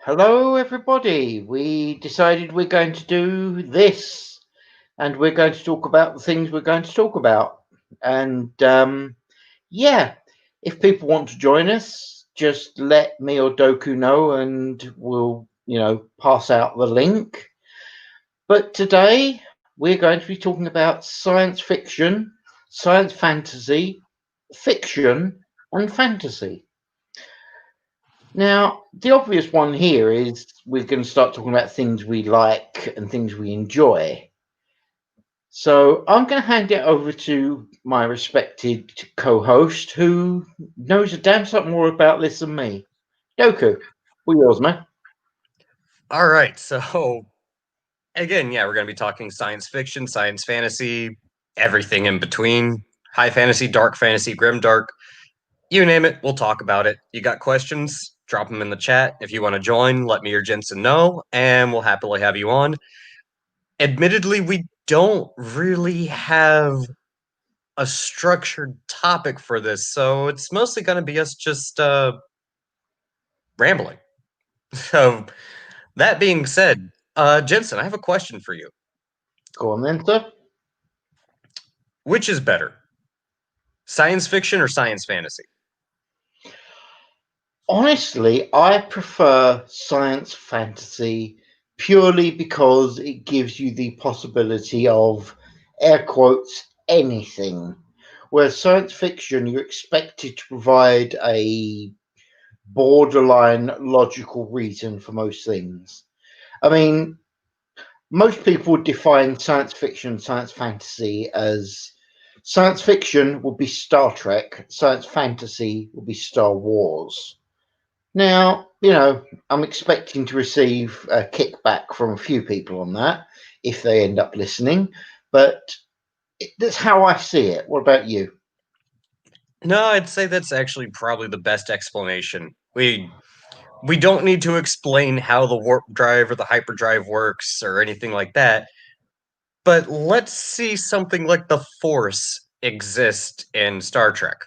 Hello, everybody. We decided we're going to do this, and we're going to talk about the things we're going to talk about. And yeah, if people want to join us, just let me or Doku know, and we'll, pass out the link. But today we're going to be talking about science fiction, science fantasy, fiction, and fantasy. Now, the obvious one here is we're going to start talking about things we like and things we enjoy. So I'm going to hand it over to my respected co-host who knows a damn sight more about this than me. Doku, all yours, man. All right, so again, yeah, we're going to be talking science fiction, science fantasy, everything in between. High fantasy, dark fantasy, grim dark, you name it, we'll talk about it. You got questions? Drop them in the chat. If you want to join, let me or Jensen know, and we'll happily have you on. Admittedly, we don't really have a structured topic for this, so it's mostly going to be us just rambling. So, that being said, Jensen, I have a question for you. Go on then, sir. Which is better, science fiction or science fantasy? Honestly, I prefer science fantasy purely because it gives you the possibility of, air quotes, anything. Whereas science fiction, you're expected to provide a borderline logical reason for most things. I mean, most people would define science fiction, science fantasy as science fiction would be Star Trek, science fantasy would be Star Wars. Now, I'm expecting to receive a kickback from a few people on that if they end up listening, but that's how I see it. What about you? No, I'd say that's actually probably the best explanation. We don't need to explain how the warp drive or the hyperdrive works or anything like that. But let's see something like the Force exist in Star Trek.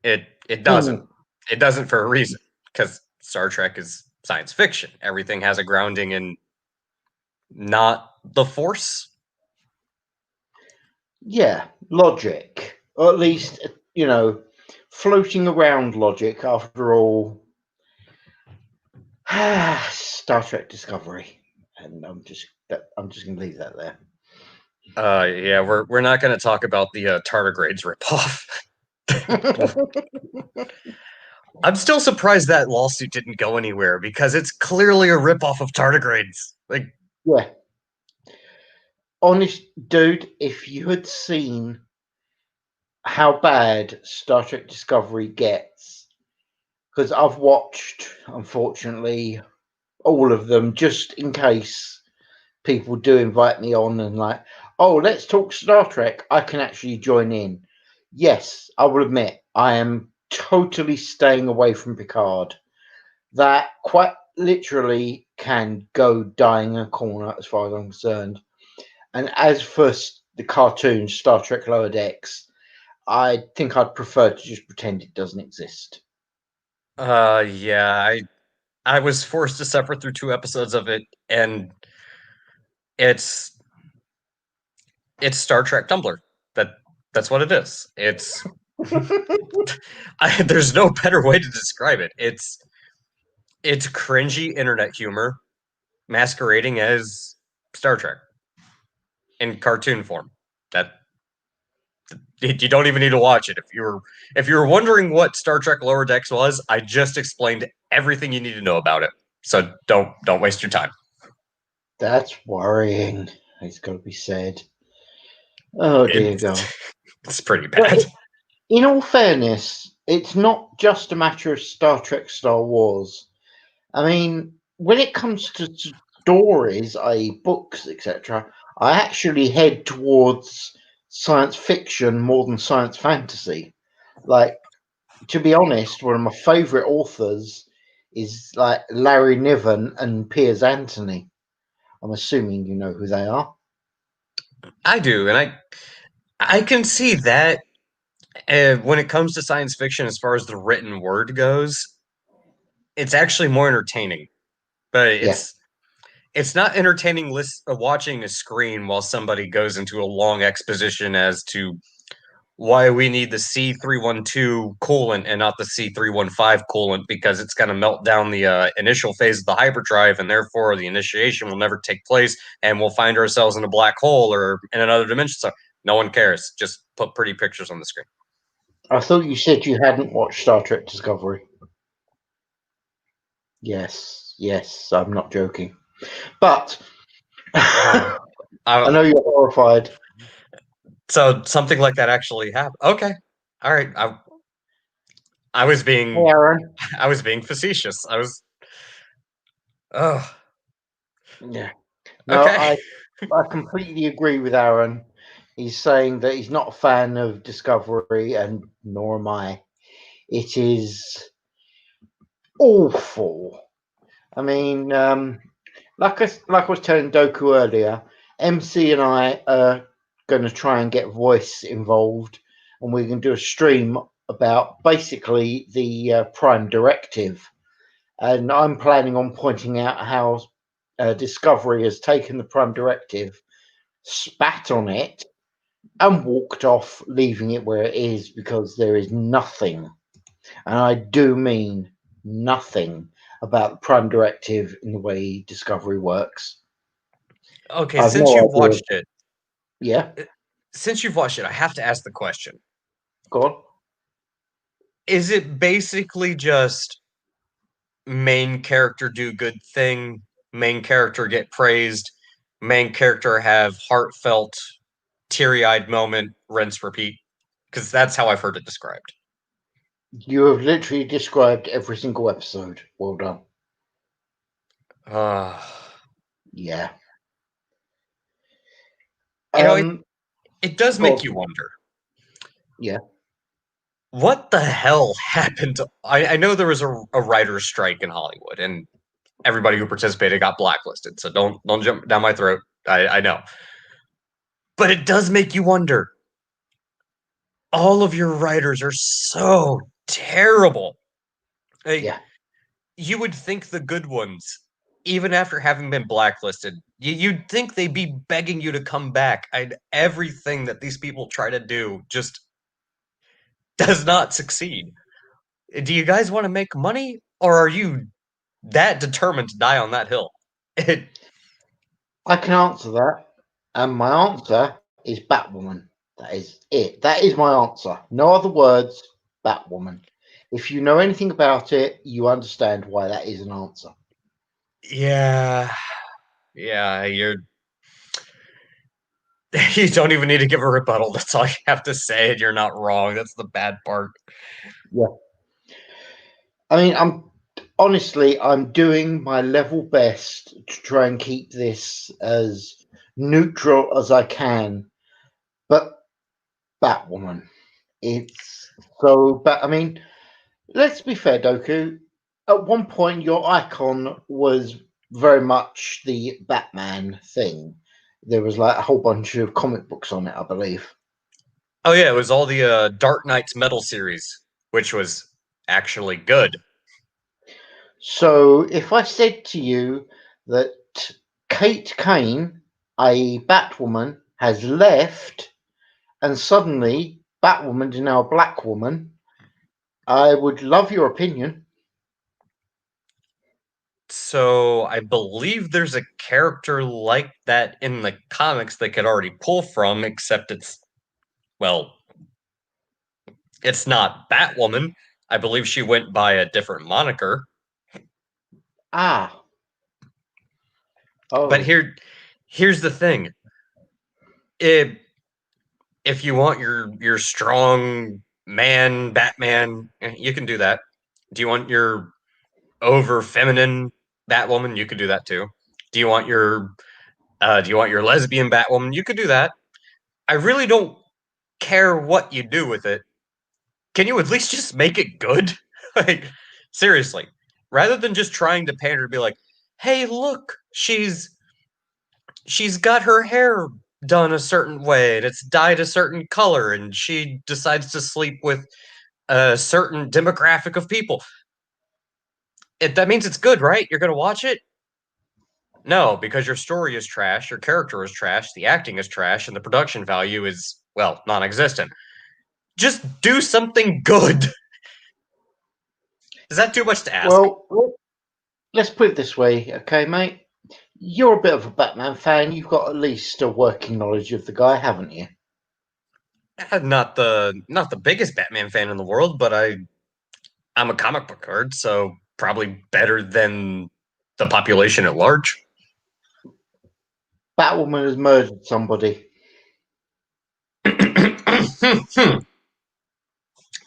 It doesn't. Hmm. It doesn't for a reason, because Star Trek is science fiction. Everything has a grounding in not the Force. Yeah, logic, or at least, floating around logic. After all, Star Trek Discovery, and I'm just going to leave that there. Yeah, we're not going to talk about the tardigrades ripoff. I'm still surprised that lawsuit didn't go anywhere because it's clearly a ripoff of tardigrades. Like, Yeah, honest dude, if you had seen how bad Star Trek Discovery gets, because I've watched, unfortunately, all of them just in case people do invite me on and like, oh, let's talk Star Trek. I can actually join in. Yes, I will admit I am totally staying away from Picard. That quite literally can go dying in a corner as far as I'm concerned. And as for the cartoon Star Trek Lower Decks, I think I'd prefer to just pretend it doesn't exist. yeah, I was forced to suffer through 2 episodes of it, and it's it's Star Trek Tumblr. That that's what it is. It's there's no better way to describe it. It's cringy internet humor masquerading as Star Trek in cartoon form. That you don't even need to watch it. If you were wondering what Star Trek Lower Decks was, I just explained everything you need to know about it. So don't waste your time. That's worrying. It's got to be said. Oh dear It's God. it's pretty But bad. in all fairness, it's not just a matter of Star Trek, Star Wars. I mean, when it comes to stories, i.e., books, etc., I actually head towards science fiction more than science fantasy. Like, to be honest, one of my favorite authors is like Larry Niven and Piers Anthony. I'm assuming you know who they are. I do, and I can see that when it comes to science fiction, as far as the written word goes, it's actually more entertaining. but Yeah. it's not entertaining watching a screen while somebody goes into a long exposition as to why we need the C312 coolant and not the C315 coolant because it's going to melt down the initial phase of the hyperdrive and therefore the initiation will never take place and we'll find ourselves in a black hole or in another dimension. So no one cares. Just put pretty pictures on the screen. I thought you said you hadn't watched Star Trek Discovery. Yes, yes, I'm not joking. But I know you're horrified. So something like that actually happened. Okay. All right. I was being Hey, Aaron. I was being facetious. I was oh Yeah. No, okay. I completely agree with Aaron. He's saying that he's not a fan of Discovery, and nor am I. It is awful. I mean, like I was telling Doku earlier, MC and I are going to try and get voice involved, and we're going to do a stream about basically the Prime Directive. And I'm planning on pointing out how Discovery has taken the Prime Directive, spat on it, and walked off, leaving it where it is because there is nothing, and I do mean nothing, about the Prime Directive in the way Discovery works. Okay, I've since no you've idea. watched it, Yeah, I have to ask the question. go on. Is it basically just main character do good thing, main character get praised, main character have heartfelt, teary-eyed moment, rinse, repeat? Because that's how I've heard it described. You have literally described every single episode. Well done. Uh, Yeah. you know, it does Go make on. you wonder. Yeah. What the hell happened to, I know there was a writer's strike in Hollywood and everybody who participated got blacklisted, so don't jump down my throat. I know. But it does make you wonder. All of your writers are so terrible. Like, Yeah. you would think the good ones, even after having been blacklisted, you'd think they'd be begging you to come back. Everything that these people try to do just does not succeed. Do you guys want to make money, or are you that determined to die on that hill? It, I can answer that. And my answer is Batwoman. That is it. That is my answer. No other words. Batwoman. If you know anything about it, you understand why that is an answer. yeah, yeah, you don't even need to give a rebuttal. That's all you have to say, and you're not wrong. That's the bad part. Yeah. I mean, I'm doing my level best to try and keep this as neutral as I can. But Batwoman, it's so. But I mean, let's be fair, Doku. At one point, your icon was very much the Batman thing. There was like a whole bunch of comic books on it, I believe. Oh yeah, it was all the Dark Knight's Metal series, which was actually good. So if I said to you that Kate Kane, a Batwoman, has left and suddenly Batwoman is now a black woman, I would love your opinion. So I believe there's a character like that in the comics they could already pull from, except well, it's not Batwoman. I believe she went by a different moniker. Ah, But oh, here's the thing. If if you want your strong man Batman, you can do that. Do you want your over feminine Batwoman? You could do that too. Do you want your lesbian Batwoman? You could do that. I really don't care what you do with it. Can you at least just make it good? Like, seriously. Rather than just trying to pander and be like, hey, look, she's got her hair done a certain way and it's dyed a certain color and she decides to sleep with a certain demographic of people. That means it's good, right? You're gonna watch it? No, because your story is trash, your character is trash, the acting is trash, and the production value is, well, non existent. Just do something good. Is that too much to ask? Well, let's put it this way, okay, mate? You're a bit of a Batman fan. You've got at least a working knowledge of the guy, haven't you? Not the biggest Batman fan in the world, but I'm a comic book nerd, so probably better than the population at large. Batwoman has murdered somebody.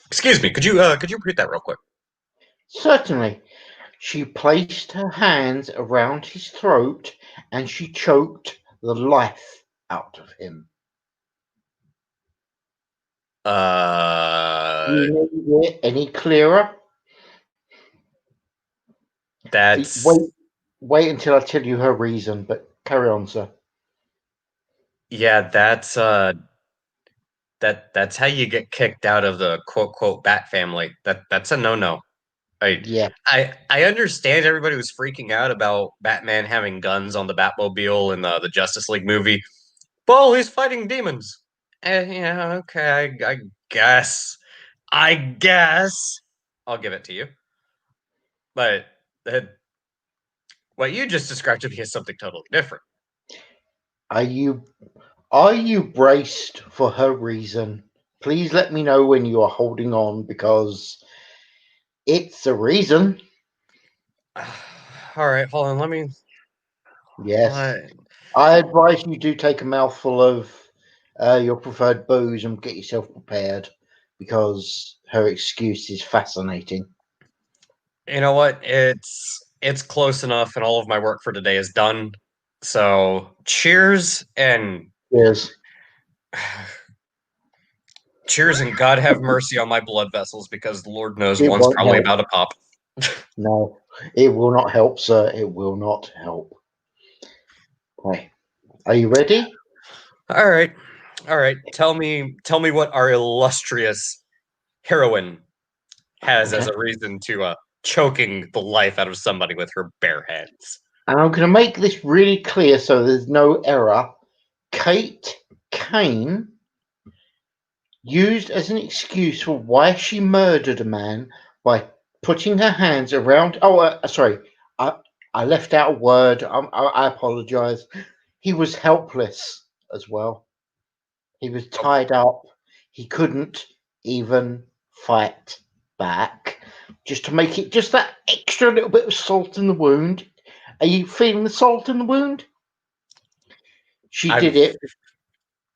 Excuse me. Could you repeat that real quick? Certainly. She placed her hands around his throat and she choked the life out of him. You need it any clearer? That's Wait until I tell you her reason, but carry on, sir. yeah, that's how you get kicked out of the quote quote Bat family. That's a no no. Yeah. I understand everybody was freaking out about Batman having guns on the Batmobile in the Justice League movie. Well, he's fighting demons. Yeah, okay, I guess. I guess I'll give it to you. But what you just described to me is something totally different. Are you braced for her reason? Please let me know when you are holding on because it's a reason. All right, hold on. Let me. Yes. I advise you do take a mouthful of your preferred booze and get yourself prepared because her excuse is fascinating. You know what? It's close enough, and all of my work for today is done. So cheers and Yes. cheers and God have mercy on my blood vessels because Lord knows It one's won't probably help. about to pop. No, it will not help, sir. It will not help. Okay. Are you ready? All right, all right. Tell me what our illustrious heroine has as Okay. a reason to choking the life out of somebody with her bare hands. And I'm going to make this really clear so there's no error. Kate Kane used as an excuse for why she murdered a man by putting her hands around. Oh, sorry, I left out a word. I apologize. He was helpless as well. He was tied up. He couldn't even fight back. Just to make it just that extra little bit of salt in the wound. Are you feeling the salt in the wound? She I'm did it.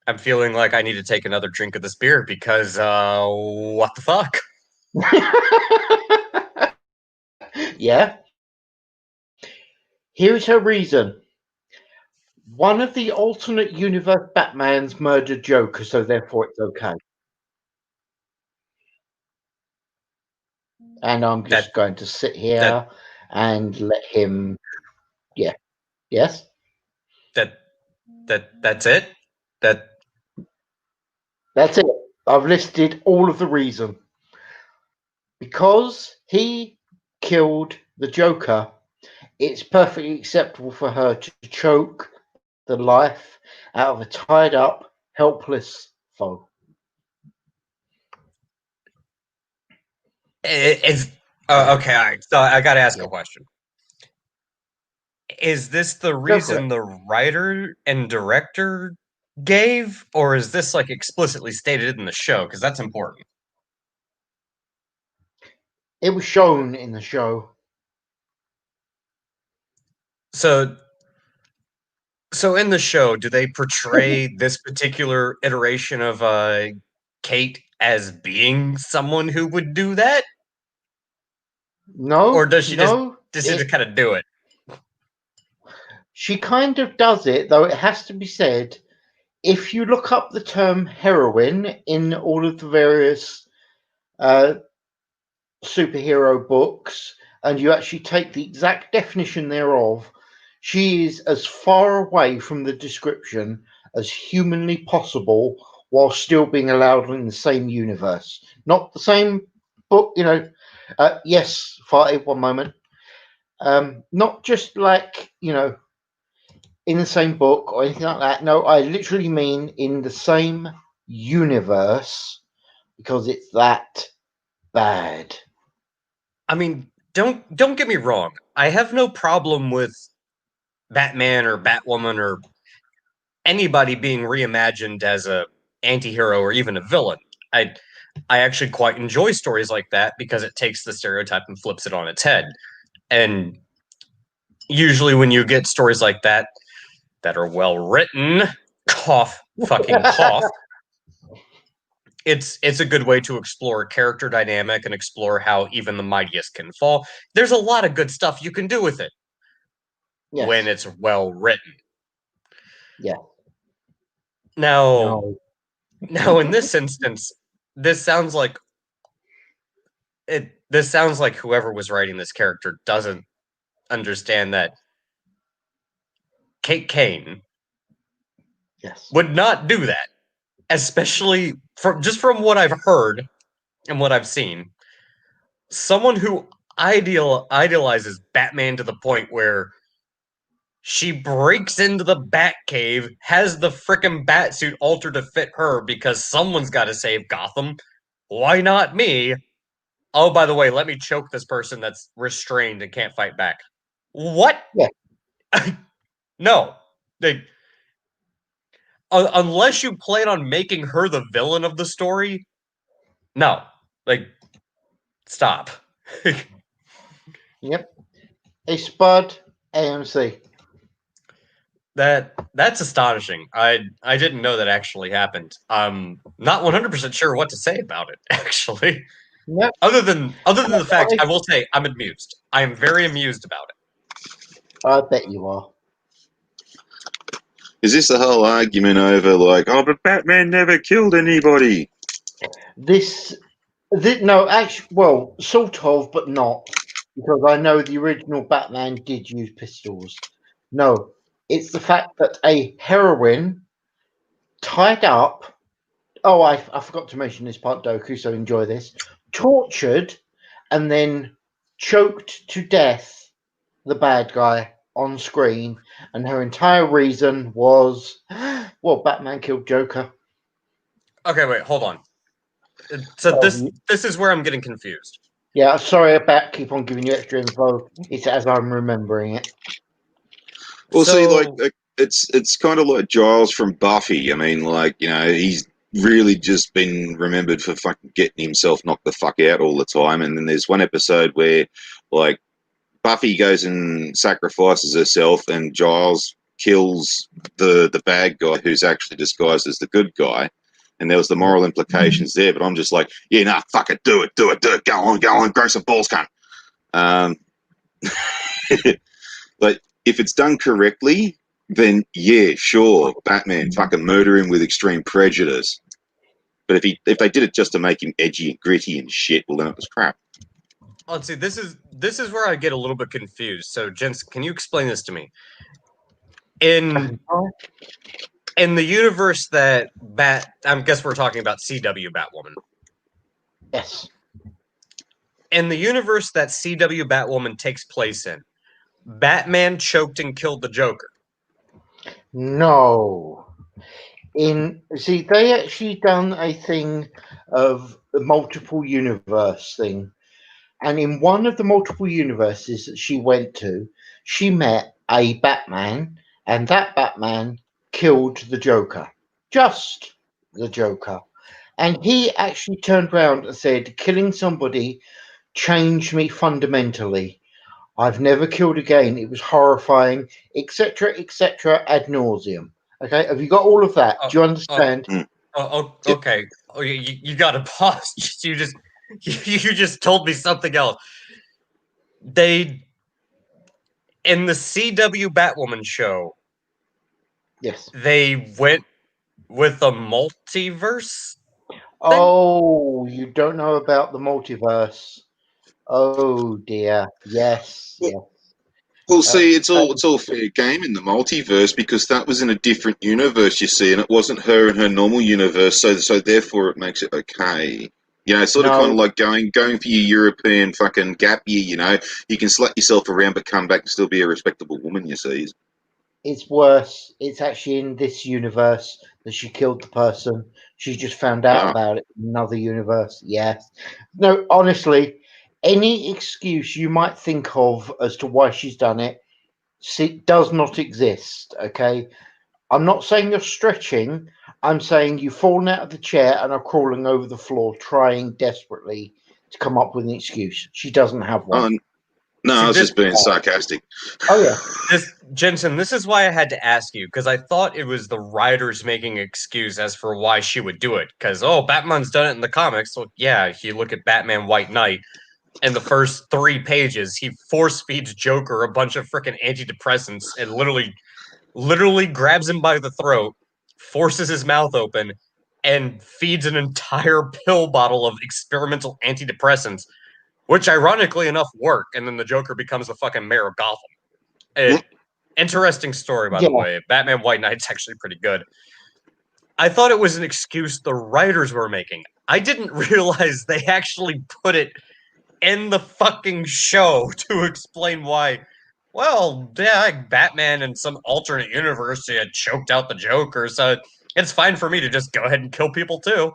I'm feeling like I need to take another drink of this beer because what the fuck? Yeah. Here's her reason. One of the alternate universe Batmans murdered Joker, so therefore it's okay. And I'm That just going to sit that here and let him. Yeah. Yes. that that's it. That That's it. I've listed all of the reason. Because he killed the Joker, it's perfectly acceptable for her to choke the life out of a tied up, helpless foe. is okay. All right. So I got to ask Yeah. a question. Is this the Go for it. reason the writer and director gave, or is this like explicitly stated in the show? Because that's important. It was shown in the show. So so in the show, do they portray this particular iteration of Kate as being someone who would do that, or No, does she no. just kind of do it? She kind of does it, though it has to be said. If you look up the term heroine in all of the various uh, superhero books and you actually take the exact definition thereof, she is as far away from the description as humanly possible while still being allowed in the same universe. Not the same book, you know. Yes, 1 moment. Not just like, you know, in the same book or anything like that. No, I literally mean in the same universe because it's that bad. I mean, don't get me wrong. I have no problem with Batman or Batwoman or anybody being reimagined as a anti-hero or even a villain. I actually quite enjoy stories like that because it takes the stereotype and flips it on its head. And usually when you get stories like that are well written, cough fucking cough, it's a good way to explore character dynamic and explore how even the mightiest can fall. There's a lot of good stuff you can do with it when Yes. it's well written. Yeah. Now, No. now in this instance, this sounds like this sounds like whoever was writing this character doesn't understand that Kate Kane Yes. would not do that, especially from what I've heard and what I've seen. Someone who idealizes Batman to the point where she breaks into the Batcave, has the frickin' Batsuit altered to fit her because someone's got to save Gotham. Why not me? Oh, by the way, let me choke this person that's restrained and can't fight back. What? Yeah. No. Unless you plan on making her the villain of the story, no. Stop. Yep. A Spud AMC. That's astonishing. I didn't know that actually happened. I'm not 100% sure what to say about it, actually. Yep. Other than the fact, I will say I'm amused. I am very amused about it. I bet you are. Is this the whole argument over oh, but Batman never killed anybody? No, actually, well, sort of, but not, because I know the original Batman did use pistols. No, it's the fact that a heroine tied up. Oh, I forgot to mention this part, Doku, so enjoy this. Tortured and then choked to death the bad guy on screen, and her entire reason was, well, Batman killed Joker. Okay, wait, hold on. So this is where I'm getting confused. Yeah, sorry about keep on giving you extra info. It's as I'm remembering it. Well, see, it's kind of like Giles from Buffy. I mean, he's really just been remembered for fucking getting himself knocked the fuck out all the time. And then there's one episode where, Buffy goes and sacrifices herself, and Giles kills the bad guy who's actually disguised as the good guy. And there was the moral implications there, but I'm just like, yeah, nah, fuck it, do it, go on, grow some balls, cunt. But if it's done correctly, then yeah, sure, Batman, fucking murder him with extreme prejudice. But if they did it just to make him edgy and gritty and shit, well, then it was crap. Let's see. This is where I get a little bit confused. So, gents, can you explain this to me? In the universe that I guess we're talking about CW Batwoman. Yes. In the universe that CW Batwoman takes place in, Batman choked and killed the Joker. No. They actually done a thing of the multiple universe thing. And in one of the multiple universes that she went to, she met a Batman, and that Batman killed the Joker. Just the Joker. And he actually turned around and said, killing somebody changed me fundamentally. I've never killed again. It was horrifying, etc., ad nauseum. Okay, have you got all of that? Do you understand? Okay. Oh, you got to pause. You just told me something else. In the CW Batwoman show, Yes, they went with a multiverse. Oh, you don't know about the multiverse. Oh dear. Yes. Well, see, it's all fair game in the multiverse because that was in a different universe, you see, and it wasn't her in her normal universe, so therefore it makes it okay. It's sort of kind of like going for your European fucking gap year. You can slap yourself around but come back and still be a respectable woman. You see. it's worse. It's actually in this universe that she killed the person. She just found out about it in another universe. Yes. No, honestly, any excuse you might think of as to why she's done it, does not exist. Okay. I'm not saying you're stretching. I'm saying you've fallen out of the chair and are crawling over the floor, trying desperately to come up with an excuse. She doesn't have one. No, I was just being sarcastic. Oh yeah, Jensen, this is why I had to ask you, because I thought it was the writers making an excuse as for why she would do it. Because Batman's done it in the comics. Well, yeah, if you look at Batman White Knight, in the first 3 pages, he force feeds Joker a bunch of freaking antidepressants and literally grabs him by the throat, forces his mouth open, and feeds an entire pill bottle of experimental antidepressants, which ironically enough work, and then the Joker becomes the fucking mayor of Gotham. Interesting story, by the way. Batman White Knight's actually pretty good. I thought it was an excuse the writers were making. I didn't realize they actually put it in the fucking show to explain why. Well, yeah, Batman in some alternate universe had choked out the Joker, so it's fine for me to just go ahead and kill people too.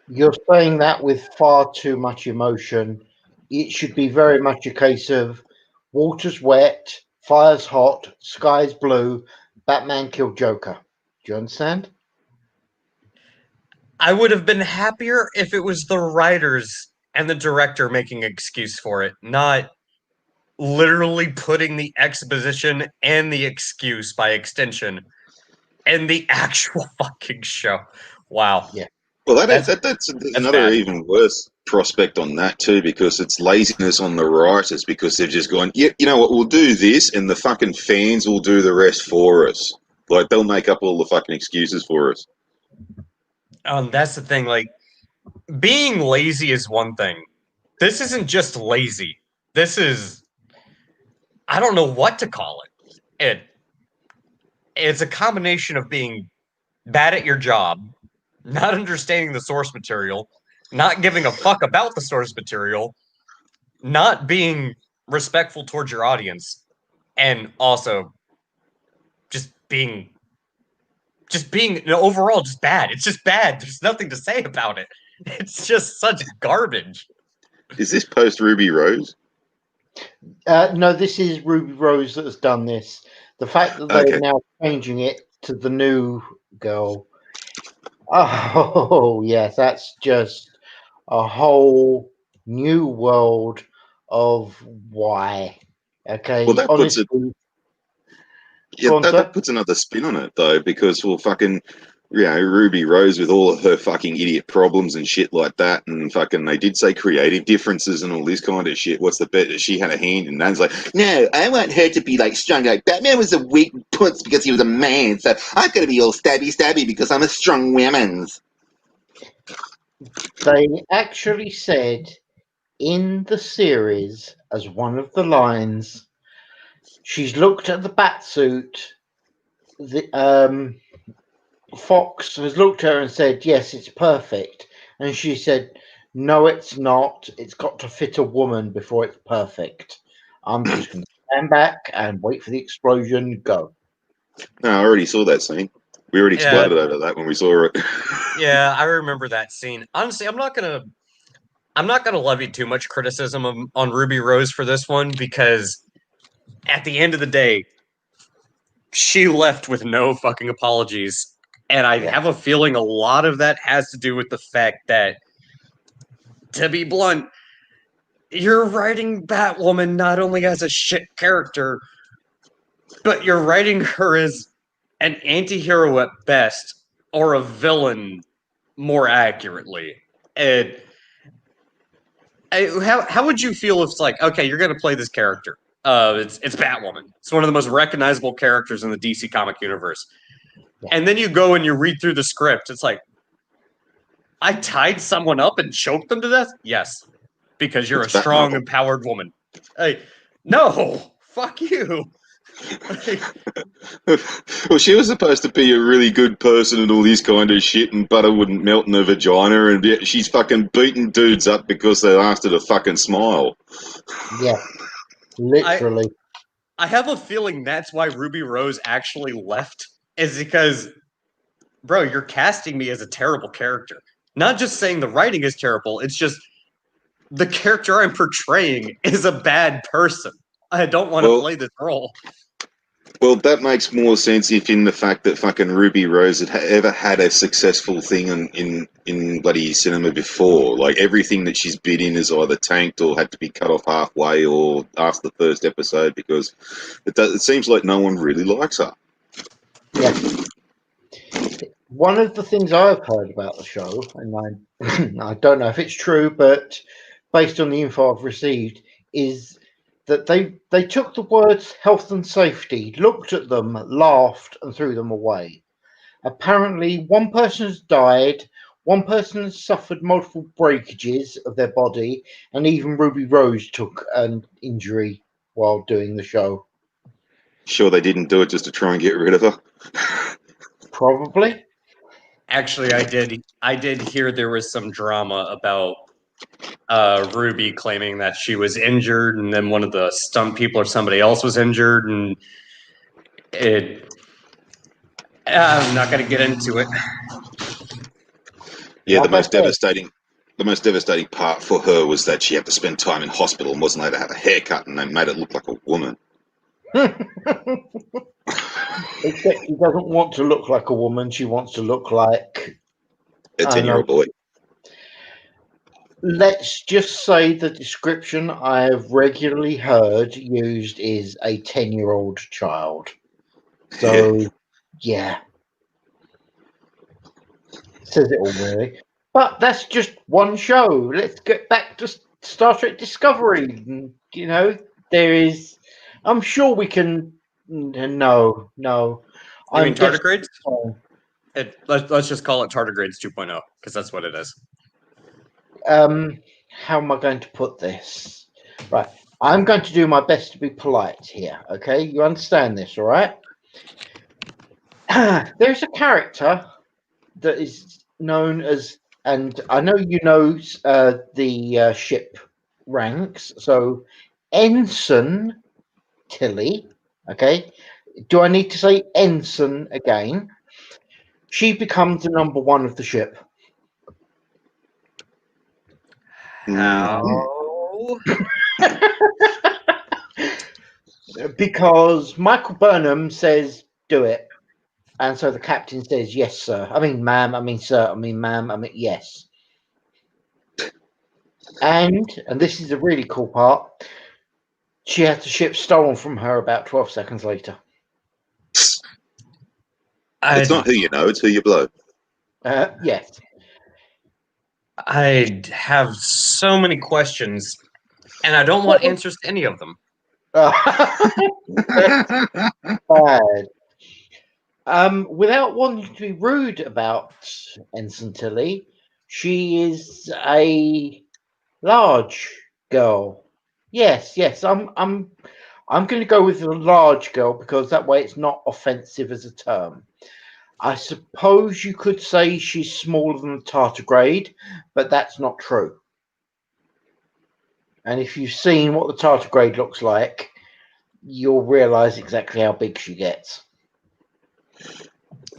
You're saying that with far too much emotion. It should be very much a case of water's wet, fire's hot, sky's blue, Batman killed Joker. Do you understand? I would have been happier if it was the writers and the director making an excuse for it, not literally putting the exposition and the excuse by extension in the actual fucking show. Wow. Yeah. Well, that's another bad. Even worse prospect on that too, because it's laziness on the writers, because they've just gone, yeah, you know what, we'll do this, and the fucking fans will do the rest for us. Like, they'll make up all the fucking excuses for us. That's the thing. Like, being lazy is one thing. This isn't just lazy. This is, I don't know what to call it. It's a combination of being bad at your job, not understanding the source material, not giving a fuck about the source material, not being respectful towards your audience, and also just being overall just bad. It's just bad. There's nothing to say about it. It's just such garbage. Is this post Ruby Rose? No, this is Ruby Rose that has done this. The fact that they're now changing it to the new girl. Oh, yes, that's just a whole new world of why. Okay, well, that honestly, that puts another spin on it, though, because fucking, Ruby Rose with all of her fucking idiot problems and shit like that, and fucking they did say creative differences and all this kind of shit. What's the bet that she had a hand in that? It's like, no, I want her to be like strong. Like Batman was a weak putz because he was a man, so I've got to be all stabby because I'm a strong woman. They actually said in the series, as one of the lines, she's looked at the Batsuit. Fox has looked at her and said, yes, it's perfect. And she said, no, it's not. It's got to fit a woman before it's perfect. I'm just going to stand back and wait for the explosion. Go. No, I already saw that scene. We already exploded over that when we saw it. Yeah, I remember that scene. Honestly, I'm not gonna levy too much criticism on Ruby Rose for this one, because at the end of the day, she left with no fucking apologies. And I have a feeling a lot of that has to do with the fact that, to be blunt, you're writing Batwoman not only as a shit character, but you're writing her as an anti-hero at best, or a villain more accurately. And how would you feel if it's like, okay, you're going to play this character. It's Batwoman. It's one of the most recognizable characters in the DC comic universe. And then you go and you read through the script. It's like, I tied someone up and choked them to death? Yes. Because you're a strong, empowered woman. Hey, no, fuck you. Well, she was supposed to be a really good person and all this kind of shit, and butter wouldn't melt in her vagina, and yet she's fucking beating dudes up because they asked her to fucking smile. Yeah, literally. I have a feeling that's why Ruby Rose actually left, is because, bro, you're casting me as a terrible character. Not just saying the writing is terrible, it's just the character I'm portraying is a bad person. I don't want to play this role. Well, that makes more sense if in the fact that fucking Ruby Rose had ever had a successful thing in bloody cinema before. Like, everything that she's been in is either tanked or had to be cut off halfway or after the first episode because it seems like no one really likes her. Yeah. One of the things I've heard about the show, and I don't know if it's true, but based on the info I've received, is that they took the words health and safety, looked at them, laughed, and threw them away. Apparently, one person has died, one person has suffered multiple breakages of their body, and even Ruby Rose took an injury while doing the show. Sure, they didn't do it just to try and get rid of her. Probably. Actually, I did hear there was some drama about Ruby claiming that she was injured, and then one of the stunt people or somebody else was injured, and I'm not going to get into it. Yeah, the most devastating part for her was that she had to spend time in hospital and wasn't allowed to have a haircut, and they made it look like a woman. Except she doesn't want to look like a woman. She wants to look like a 10-year-old boy. Let's just say the description I have regularly heard used is a 10-year-old child. So, yeah. Says it all, really. But that's just one show. Let's get back to Star Trek Discovery. You know, there is... I'm sure we can... No. You mean Tardigrades? Let's just call it Tardigrades 2.0, because that's what it is. How am I going to put this? Right. I'm going to do my best to be polite here, okay? You understand this, all right? There's a character that is known as, and I know you know the ship ranks, so Ensign Tilly, okay? Do I need to say Ensign again? She becomes the number one of the ship. How? Because Michael Burnham says, do it. And so the captain says, yes, sir. I mean, ma'am. I mean, sir. I mean, ma'am. I mean, yes. And this is a really cool part, she had the ship stolen from her about 12 seconds later. It's not who you know, it's who you blow. Yes. I have so many questions, and I don't want answers to any of them. Bad. Without wanting to be rude about Ensign Tilly, she is a large girl. Yes. I'm going to go with a large girl because that way it's not offensive as a term. I suppose you could say she's smaller than the tardigrade, but that's not true. And if you've seen what the tardigrade looks like, you'll realize exactly how big she gets.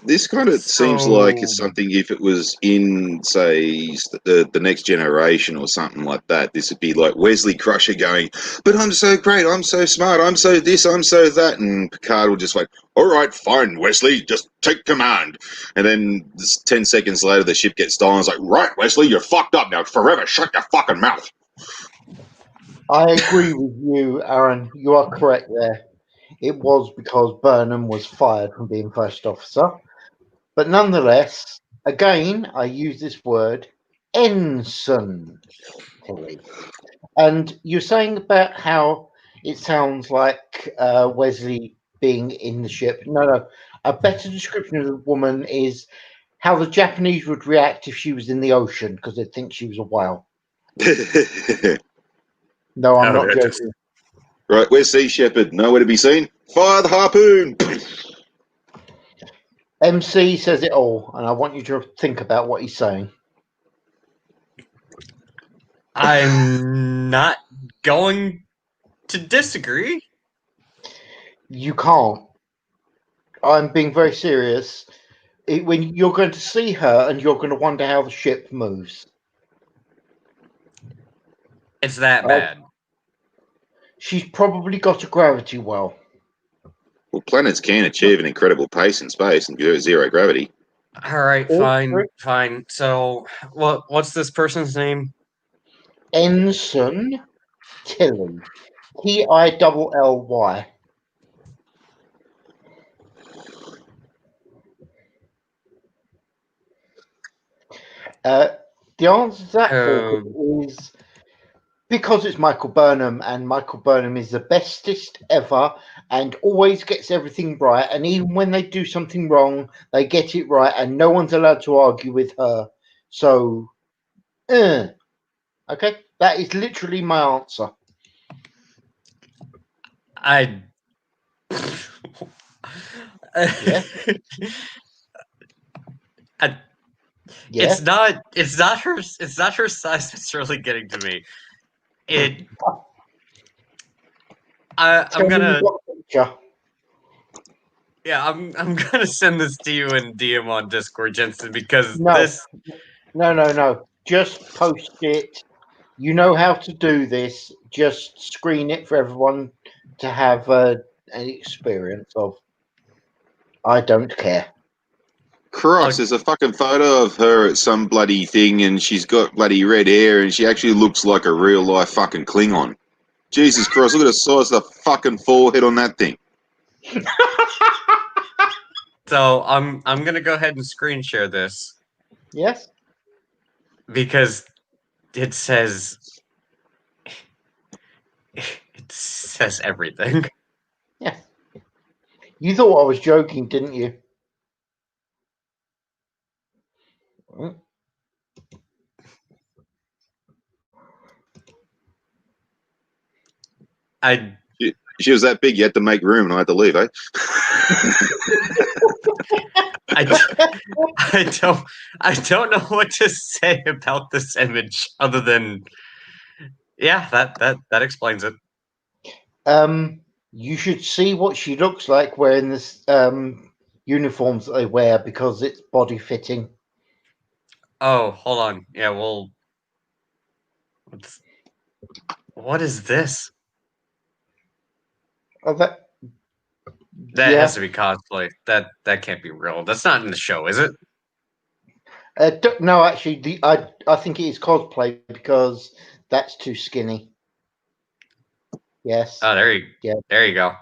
This kind of seems like it's something, if it was in, say, the Next Generation or something like that, this would be like Wesley Crusher going, but I'm so great, I'm so smart, I'm so this, I'm so that, and Picard will just like, all right, fine, Wesley, just take command. And then 10 seconds later, the ship gets stolen. It's like, right, Wesley, you're fucked up now, forever, shut your fucking mouth. I agree with you, Aaron. You are correct there. It was because Burnham was fired from being first officer. But nonetheless, again, I use this word, Ensign Tilly. And you're saying about how it sounds like Wesley being in the ship. No. A better description of the woman is how the Japanese would react if she was in the ocean, because they'd think she was a whale. No, I'm not joking. Right, where's Sea Shepherd? Nowhere to be seen? Fire the harpoon! MC says it all, and I want you to think about what he's saying. I'm not going to disagree. You can't. I'm being very serious. When you're going to see her and you're going to wonder how the ship moves. It's that bad. She's probably got a gravity well. Well, planets can achieve an incredible pace in space and zero gravity. All right, fine. So, what's this person's name? Ensign Tilly. Tilly. The answer to that is because it's Michael Burnham, and Michael Burnham is the bestest ever and always gets everything right. And even when they do something wrong, they get it right, and no one's allowed to argue with her. So, okay, that is literally my answer. Yeah. It's not her size that's really getting to me. I'm gonna send this to you in DM on Discord, Jensen, because No. Just post it. You know how to do this. Just screen it for everyone to have an experience of. I don't care. Cross, there's a fucking photo of her at some bloody thing, and she's got bloody red hair, and she actually looks like a real life fucking Klingon. Jesus Christ, look at the size of the fucking forehead on that thing. So I'm gonna go ahead and screen share this. Yes. Because it says everything. Yeah. You thought I was joking, didn't you? She was that big, you had to make room, and I had to leave, eh? I don't know what to say about this image other than that explains it. You should see what she looks like wearing this uniforms that they wear because it's body fitting. Oh, hold on. Yeah, well, what is this? Oh, that has to be cosplay. That can't be real. That's not in the show, is it? No, actually, I think it is cosplay because that's too skinny. Yes. Oh, there you go.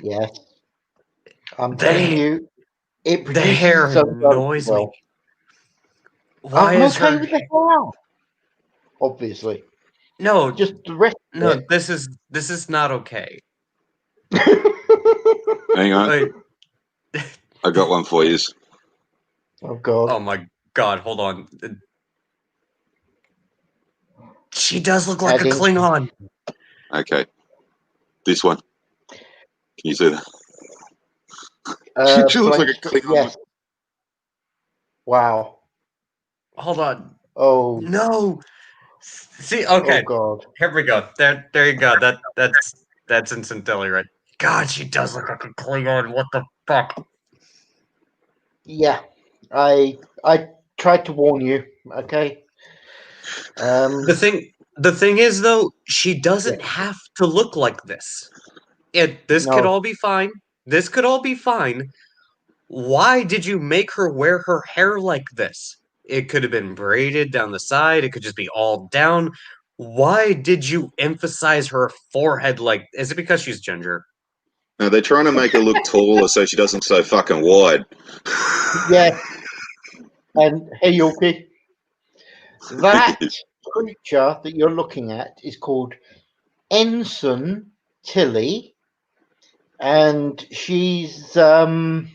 Yes. I'm telling you, it the hair annoys me. Why I'm okay with the hair. Obviously. No, just the rest. No, this is not okay. Hang on. Wait. I got one for you. Oh God. Oh my God! Hold on. She does look like a Klingon. Okay. This one. Can you see that? She looks like a Klingon. Yes. Wow. Hold on. Oh no. See, okay. Oh God. Here we go. There you go. That's instant Dilly, right? God, she does look like a Klingon. What the fuck? Yeah, I tried to warn you. Okay. The thing is, though, she doesn't have to look like this. This could all be fine. This could all be fine. Why did you make her wear her hair like this? It could have been braided down the side. It could just be all down. Why did you emphasize her forehead like? Is it because she's ginger? No, they're trying to make her look taller so she doesn't so fucking wide. Yeah. And hey, Yorkie, that creature that you're looking at is called Ensign Tilly, and she's on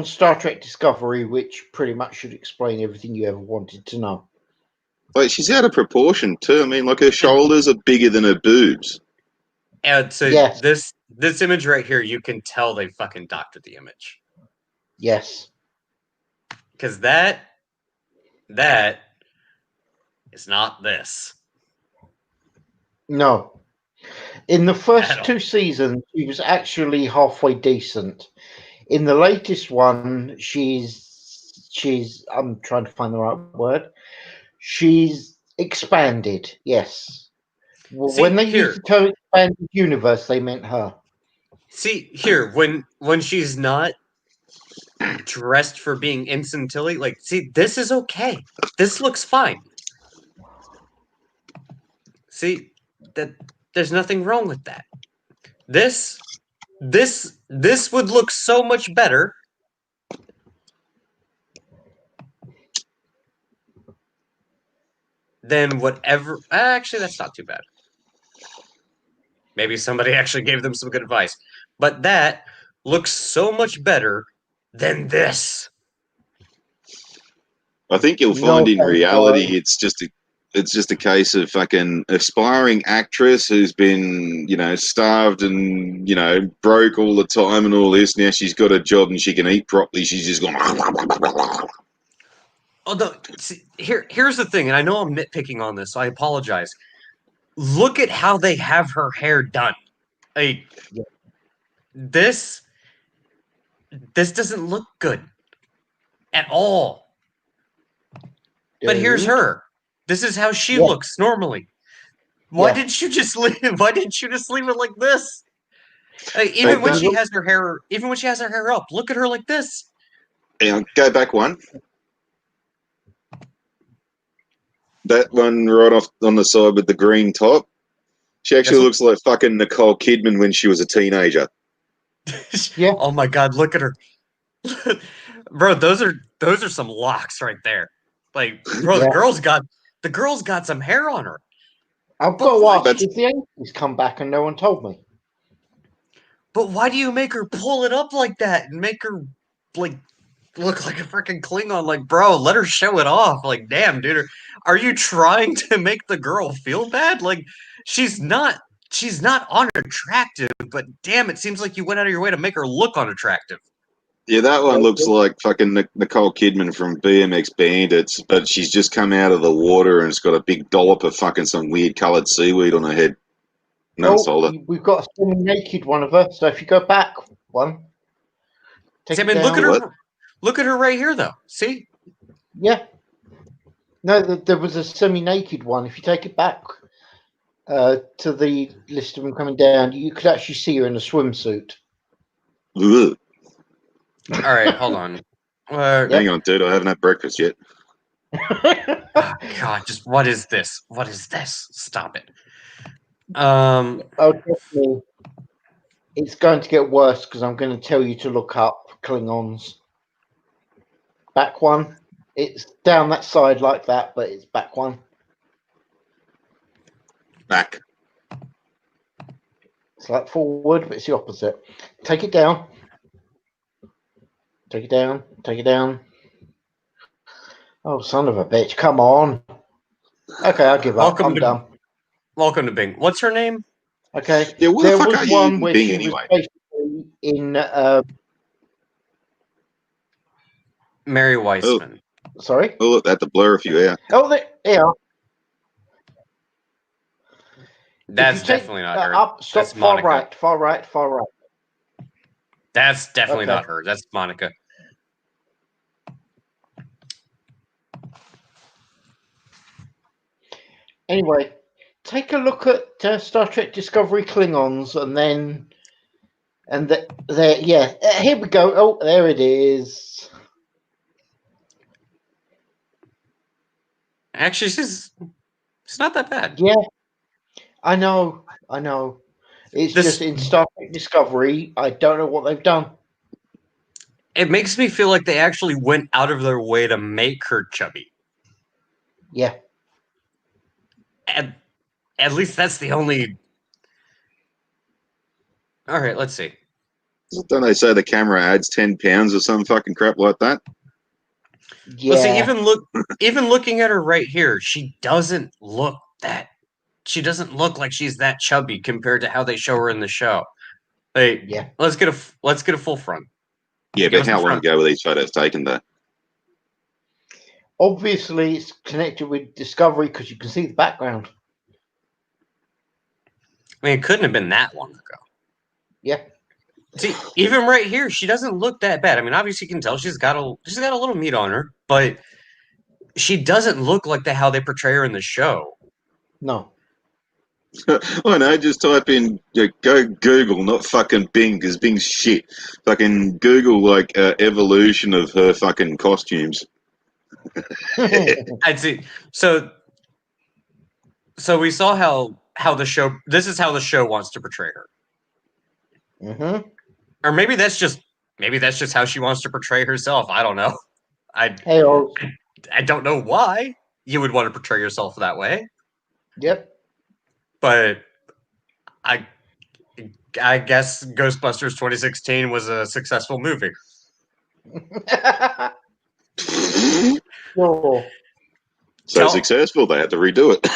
Star Trek Discovery, which pretty much should explain everything you ever wanted to know. Like, she's out of proportion too. I mean, like, her shoulders are bigger than her boobs. And so this image right here, you can tell they fucking doctored the image. Yes. Because that is not this. No. In the At first all. 2 seasons, she was actually halfway decent. In the latest one, she's I'm trying to find the right word. She's expanded. Yes. See, When they here. used the term expanded universe, they meant her. See, here, when she's not dressed for being Ensign Tilly, like, see, this is okay. This looks fine. See, that there's nothing wrong with that. This would look so much better than whatever. Actually, that's not too bad. Maybe somebody actually gave them some good advice. But that looks so much better than this. I think you'll find in reality it's just a case of fucking aspiring actress who's been, starved and, broke all the time and all this. Now she's got a job and she can eat properly. She's just going. Although, see, here's the thing, and I know I'm nitpicking on this, so I apologize. Look at how they have her hair done. Like, this doesn't look good at all. But here's her. This is how she looks normally. Why didn't you just leave? Why didn't you just leave it like this? Even when she has her hair up, look at her like this. Yeah, go back one. That one right off on the side with the green top. She actually looks like fucking Nicole Kidman when she was a teenager. Yeah. Oh my god, look at her. Bro, those are some locks right there. Like, bro, the girl's got some hair on her. I've got to ask, did the 80s come back and no one told me? But why do you make her pull it up like that and make her like look like a freaking Klingon? Like, bro, let her show it off. Like, damn, dude, are you trying to make the girl feel bad? Like, she's not unattractive, but damn, it seems like you went out of your way to make her look unattractive. Yeah, that one looks like fucking Nicole Kidman from BMX Bandits, but she's just come out of the water and it's got a big dollop of fucking some weird coloured seaweed on her head. No, we've got a semi-naked one of her, so if you go back one, look at her. Look at her right here, though. See? Yeah. No, there was a semi-naked one. If you take it back to the list of them coming down, you could actually see her in a swimsuit. Ugh. All right, hold on. Hang on, dude. I haven't had breakfast yet. Oh, God, just what is this? What is this? Stop it. Definitely. It's going to get worse because I'm going to tell you to look up Klingons. Back one. It's down that side like that, but it's back one. Back. It's like forward, but it's the opposite. Take it down. Take it down. Take it down. Oh, son of a bitch. Come on. Okay, I'll give up. I'm done. Welcome to Bing. What's her name? Okay. Yeah, what the fuck are you in Bing anyway? In Mary Weissman. Oh, sorry? Oh, look, that to blur a few out. Oh, there you are. That's definitely not her. Up, stop, that's Monica. Far right. That's definitely not her. That's Monica. Anyway, take a look at Star Trek Discovery Klingons, here we go. Oh, there it is. Actually, it's not that bad. Yeah, I know. It's just in Star Trek Discovery, I don't know what they've done. It makes me feel like they actually went out of their way to make her chubby. Yeah. At least that's the only... All right, let's see. Don't they say the camera adds 10 pounds or some fucking crap like that? Yeah. Well, see, even looking at her right here, she doesn't look like she's that chubby compared to how they show her in the show. Hey, yeah. Let's get a full front. Yeah, but how long ago were these photos taken, though? Obviously, it's connected with Discovery because you can see the background. I mean, it couldn't have been that long ago. Yeah. See, even right here, she doesn't look that bad. I mean, obviously you can tell she's got a little meat on her, but she doesn't look like how they portray her in the show. No. I know, just type in, go Google, not fucking Bing, because Bing's shit. Fucking Google, like, evolution of her fucking costumes. I'd see. So we saw how the show, this is how the show wants to portray her. Mm-hmm. Or maybe that's just how she wants to portray herself. I don't know. I don't know why you would want to portray yourself that way. Yep. But I guess Ghostbusters 2016 was a successful movie. Sure. So successful, they had to redo it.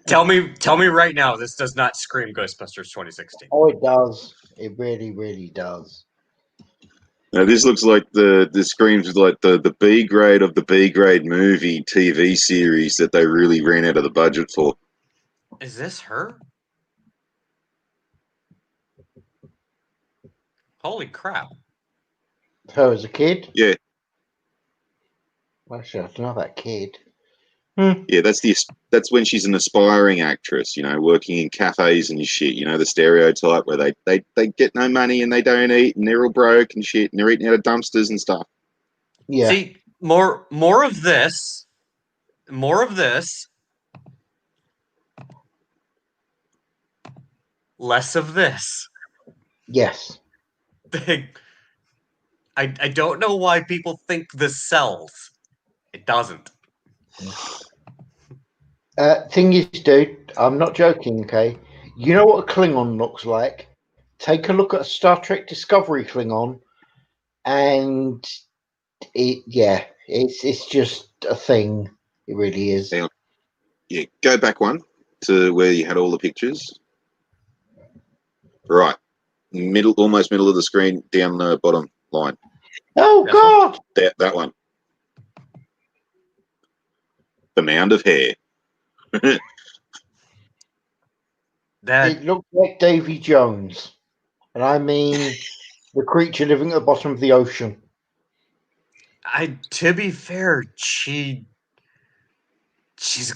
Tell me right now, this does not scream Ghostbusters 2016. Oh, it does. It really, really does. Now this looks like the screams like the B grade of the B grade movie TV series that they really ran out of the budget for. Is this her? Holy crap! Her as a kid? Yeah. Actually, I don't know that kid. Yeah, that's when she's an aspiring actress, working in cafes and shit. The stereotype where they get no money and they don't eat and they're all broke and shit and they're eating out of dumpsters and stuff. Yeah. See, more of this. Less of this. Yes. I don't know why people think this sells. It doesn't. Thing is, dude, I'm not joking, okay? You know what a Klingon looks like? Take a look at a Star Trek Discovery Klingon, and it's just a thing. It really is. Yeah, go back one to where you had all the pictures. Right. Almost middle of the screen, down the bottom line. Oh, God! That one. The mound of hair. It looks like Davy Jones. And I mean the creature living at the bottom of the ocean. To be fair, she's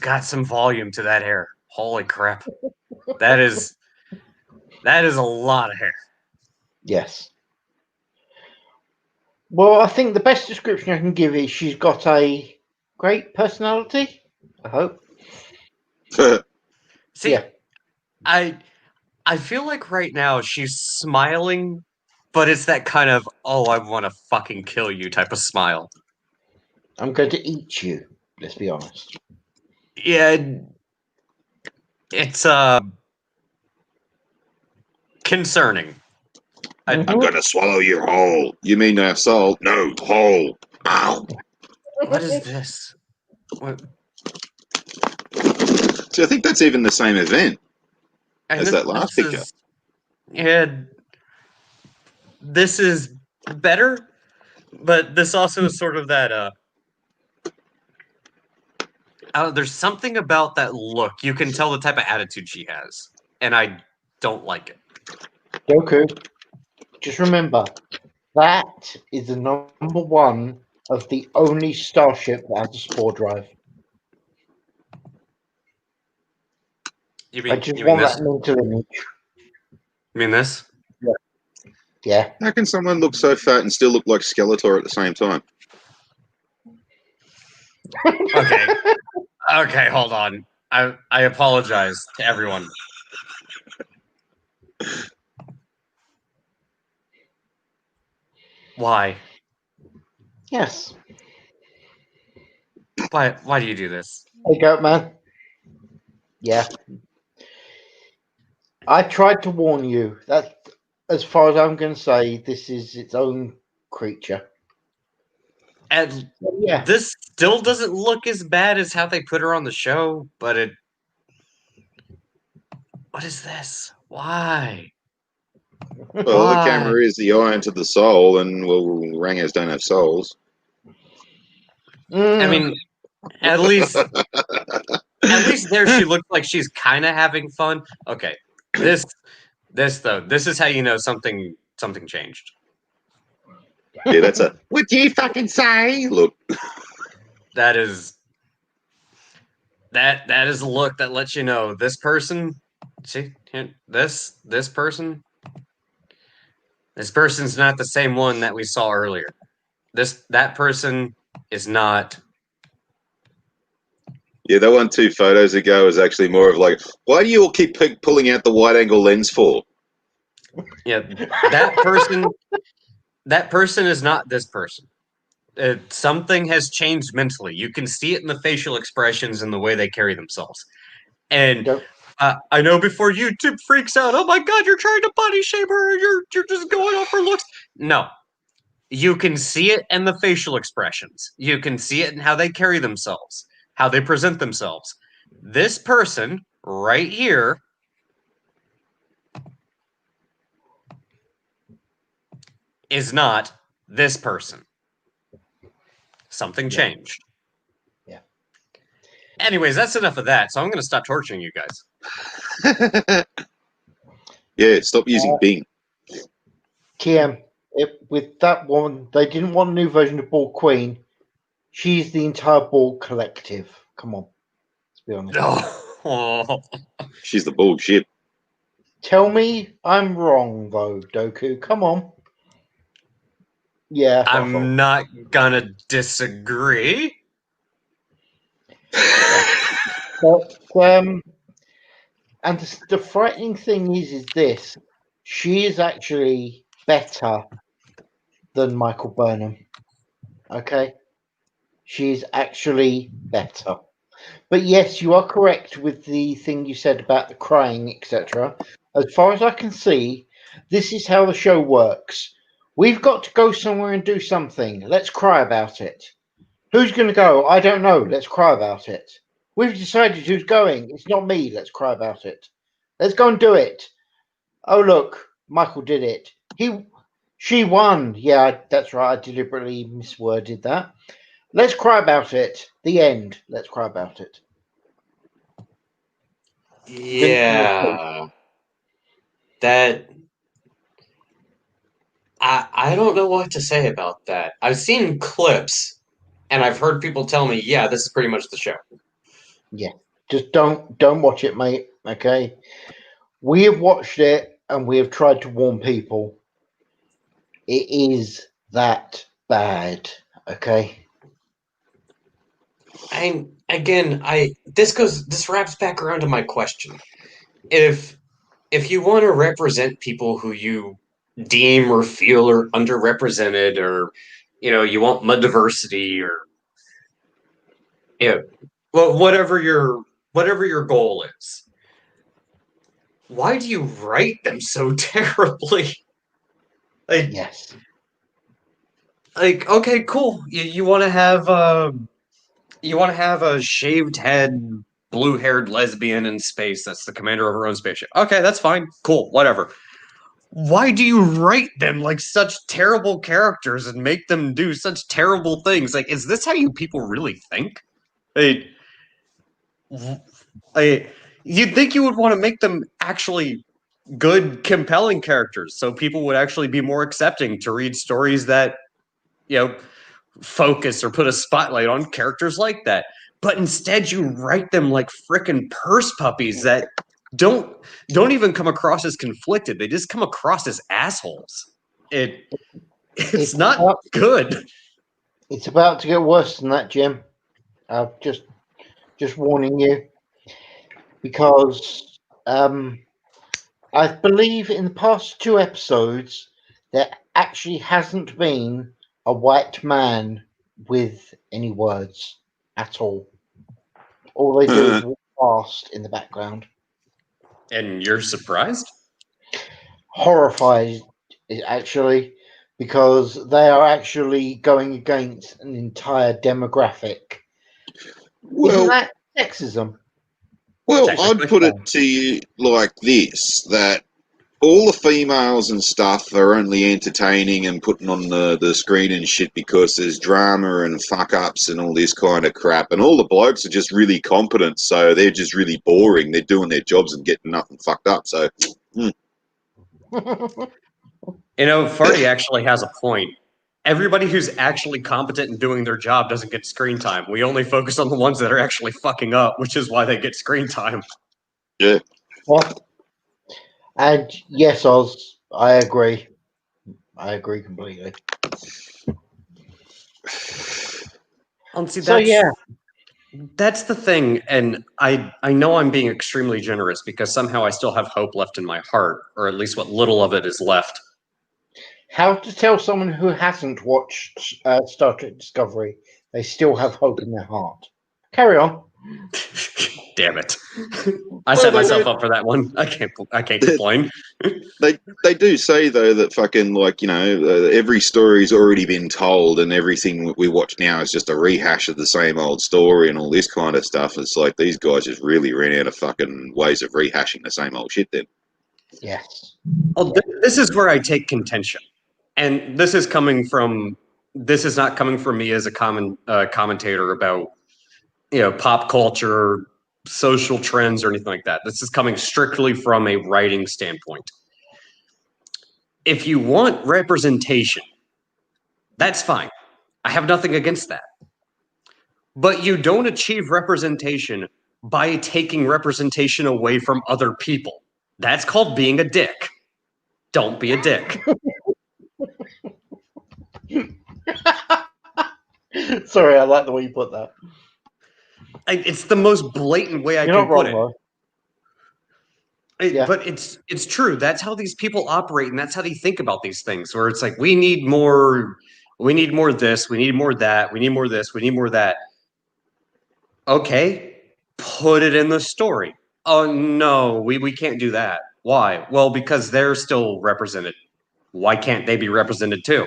got some volume to that hair. Holy crap. That is a lot of hair. Yes. Well, I think the best description I can give is she's got a great personality, I hope. See, yeah. I feel like right now she's smiling, but it's that kind of, oh, I want to fucking kill you type of smile. I'm going to eat you, let's be honest. Yeah, it's concerning. I'm going to swallow your whole. You mean our soul? No, whole. Ow. What is this? What? See, I think that's even the same event as that last picture. This is better, but this also is sort of that. There's something about that look. You can tell the type of attitude she has, and I don't like it. Goku, just remember, that is the number one of the only starship that has a spore drive. I just want that mental image. You mean this? Yeah. How can someone look so fat and still look like Skeletor at the same time? Okay, hold on. I apologize to everyone. Why? Yes. Why do you do this? Hey, Goat Man. Yeah. I tried to warn you. That's as far as I'm going to say. This is its own creature. And this still doesn't look as bad as how they put her on the show, but it... What is this? Why? Well, the camera is the eye into the soul, and, well, Rangers don't have souls. I mean, at least At least there she looks like she's kind of having fun. Okay, this though, this is how you know something changed. Yeah, that's a what do you fucking say? Look, That is a look that lets you know this person. See, this person's not the same one that we saw earlier. That person is not. Yeah, that one 2 photos ago was actually more of like, why do you all keep pulling out the wide-angle lens for? Yeah, that person is not this person. Something has changed mentally. You can see it in the facial expressions and the way they carry themselves. And I know before YouTube freaks out, oh my God, you're trying to body shame her. You're just going off her looks. No, you can see it in the facial expressions. You can see it in how they carry themselves, how they present themselves. This person right here is not this person. Something changed. Yeah. Anyways, that's enough of that. So I'm going to stop torturing you guys. Yeah, stop using Bing. TM, with that one, they didn't want a new version of Ball Queen. She's the entire Ball collective. Come on, let's be honest. Oh. She's the bullshit. Tell me I'm wrong, though, Doku. Come on. Yeah, I'm not gonna disagree. But and the frightening thing is this: she is actually better than Michael Burnham. Okay, she's actually better. But yes, you are correct with the thing you said about the crying, etc. As far as I can see, this is how the show works. We've got to go somewhere and do something. Let's cry about it. Who's going to go? I don't know. Let's cry about it. We've decided who's going. It's not me. Let's cry about it. Let's go and do it. Oh, look. Michael did it. She won. Yeah, that's right. I deliberately misworded that. Let's cry about it. The end. Let's cry about it. Yeah. That... I don't know what to say about that. I've seen clips, and I've heard people tell me, yeah, this is pretty much the show. Yeah. Just don't watch it, mate. Okay? We have watched it, and we have tried to warn people. It is that bad. Okay? This wraps back around to my question. If you want to represent people who you deem or feel are underrepresented, or you want more diversity, or well, whatever your goal is, why do you write them so terribly? Yes. Okay, cool. You want to have a shaved head, blue-haired lesbian in space that's the commander of her own spaceship. Okay, that's fine. Cool, whatever. Why do you write them like such terrible characters and make them do such terrible things? Like, is this how you people really think? You'd think you would want to make them actually good, compelling characters, so people would actually be more accepting to read stories that, focus or put a spotlight on characters like that. But instead, you write them like frickin' purse puppies that don't even come across as conflicted. They just come across as assholes. It's not good. It's about to get worse than that, Jim. Just warning you, because I believe in the past 2 episodes there actually hasn't been a white man with any words at all. All they do is walk past in the background. And you're surprised? Horrified, actually, because they are actually going against an entire demographic. Well, isn't that sexism? Well, I'd put it to you like this, that all the females and stuff are only entertaining and putting on the screen and shit because there's drama and fuck ups and all this kind of crap. And all the blokes are just really competent, so they're just really boring. They're doing their jobs and getting nothing fucked up. So, Farty actually has a point. Everybody who's actually competent in doing their job doesn't get screen time. We only focus on the ones that are actually fucking up, which is why they get screen time. Yeah. What? And yes, Oz, I agree. I agree completely. That's the thing, and I know I'm being extremely generous because somehow I still have hope left in my heart, or at least what little of it is left. How to tell someone who hasn't watched Star Trek Discovery they still have hope in their heart? Carry on. Damn it! I set myself up for that one. I can't complain. They do say though that fucking every story's already been told and everything we watch now is just a rehash of the same old story and all this kind of stuff. It's like these guys just really ran out of fucking ways of rehashing the same old shit then. Yes. Well, this is where I take contention, and this is not coming from me as a commentator about pop culture, social trends, or anything like that. This is coming strictly from a writing standpoint. If you want representation, that's fine. I have nothing against that. But you don't achieve representation by taking representation away from other people. That's called being a dick. Don't be a dick. Sorry, I like the way you put that. It's the most blatant way I can put it. But it's true. That's how these people operate, and that's how they think about these things. Where it's like, we need more this, we need more that, we need more this, we need more that. Okay, put it in the story. Oh no, we can't do that. Why? Well, because they're still represented. Why can't they be represented too?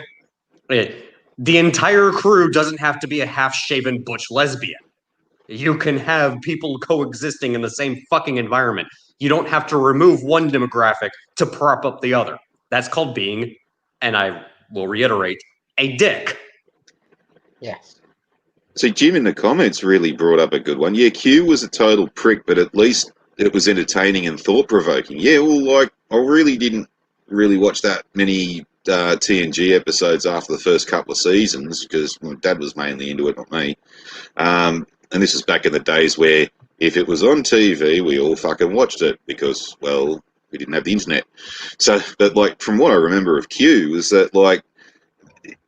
The entire crew doesn't have to be a half-shaven butch lesbian. You can have people coexisting in the same fucking environment. You don't have to remove one demographic to prop up the other. That's called being, and I will reiterate, a dick. Yes. See, Jim in the comments really brought up a good one. Yeah, Q was a total prick, but at least it was entertaining and thought-provoking. Yeah, well, I really didn't really watch that many TNG episodes after the first couple of seasons because my dad was mainly into it, not me. And this is back in the days where if it was on TV, we all fucking watched it because, well, we didn't have the internet. So, but from what I remember of Q is that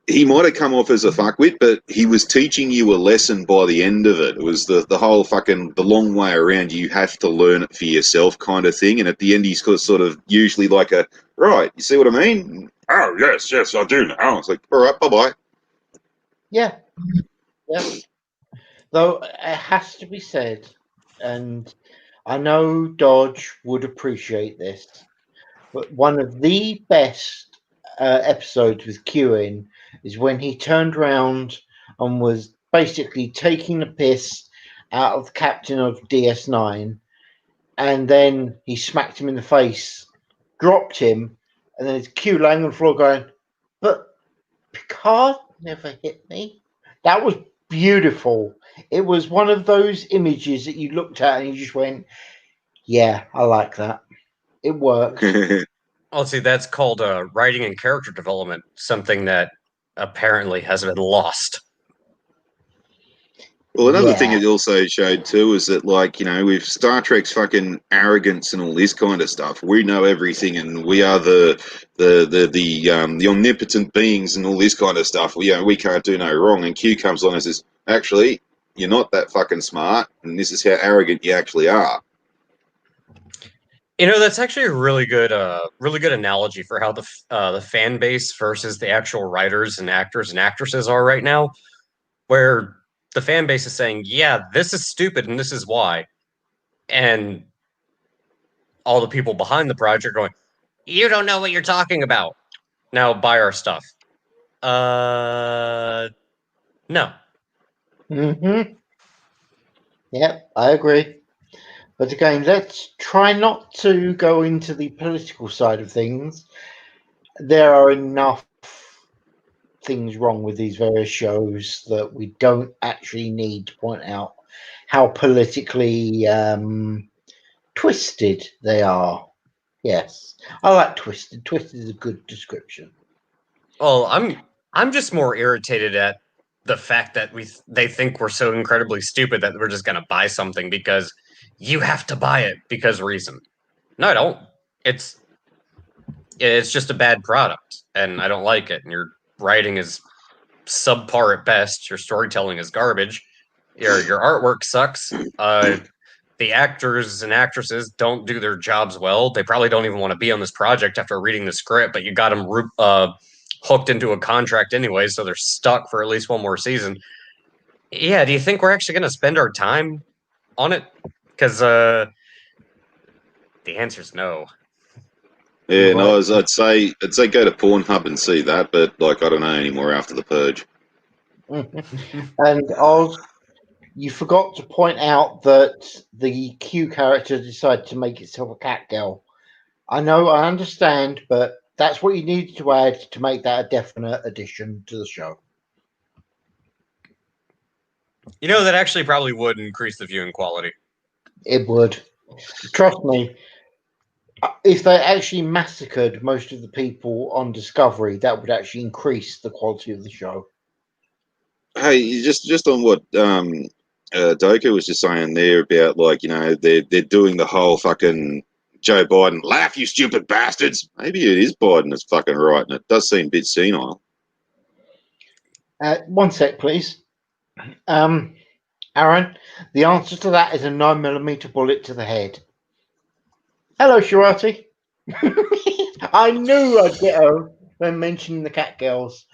he might have come off as a fuckwit, but he was teaching you a lesson by the end of it. It was the whole fucking the long way around. You have to learn it for yourself kind of thing. And at the end, he's sort of usually like right, you see what I mean? Oh, yes, I do now. It's like, all right, bye-bye. Yeah. Though it has to be said, and I know Dodge would appreciate this, but one of the best episodes with Q in is when he turned around and was basically taking the piss out of the captain of DS9, and then he smacked him in the face, dropped him, and then it's Q laying on the floor going, "But Picard never hit me." That was beautiful. It was one of those images that you looked at and you just went, "Yeah, I like that. It worked." Well, see, that's called writing and character development, something that apparently has been lost. Well, another thing it also showed too is that, with Star Trek's fucking arrogance and all this kind of stuff, we know everything and we are the omnipotent beings and all this kind of stuff. We can't do no wrong. And Q comes along and says, "Actually, you're not that fucking smart, and this is how arrogant you actually are." That's actually a really good analogy for how the fan base versus the actual writers and actors and actresses are right now, where the fan base is saying, "Yeah, this is stupid, and this is why," and all the people behind the project are going, "You don't know what you're talking about. Now buy our stuff." No. Yep, I agree. But again, let's try not to go into the political side of things. There are enough things wrong with these various shows that we don't actually need to point out how politically twisted they are. Yes, I like twisted. Twisted is a good description. Well, I'm just more irritated at the fact that they think we're so incredibly stupid that we're just gonna buy something because you have to buy it because reason. No, I don't. It's just a bad product, and I don't like it. And your writing is subpar at best. Your storytelling is garbage. Your artwork sucks. The actors and actresses don't do their jobs well. They probably don't even want to be on this project after reading the script, but you got them hooked into a contract anyway, so they're stuck for at least one more season. Yeah, do you think we're actually going to spend our time on it? Because the answer's no. Yeah, no, I'd say go to Pornhub and see that, but like I don't know anymore after the purge. And Oz, you forgot to point out that the Q character decided to make itself a cat girl. I know, I understand, but that's what you needed to add to make that a definite addition to the show. You know, that actually probably would increase the viewing quality. It would. Trust me. If they actually massacred most of the people on Discovery, that would actually increase the quality of the show. Hey, just on what Doka was just saying there about, like, you know, they're doing the whole fucking Joe Biden laugh, you stupid bastards. Maybe it is Biden that's fucking right, and it does seem a bit senile. 1 sec, please. Aaron, the answer to that is a 9mm bullet to the head. Hello, Shirati. I knew I'd get her when mentioning the cat girls.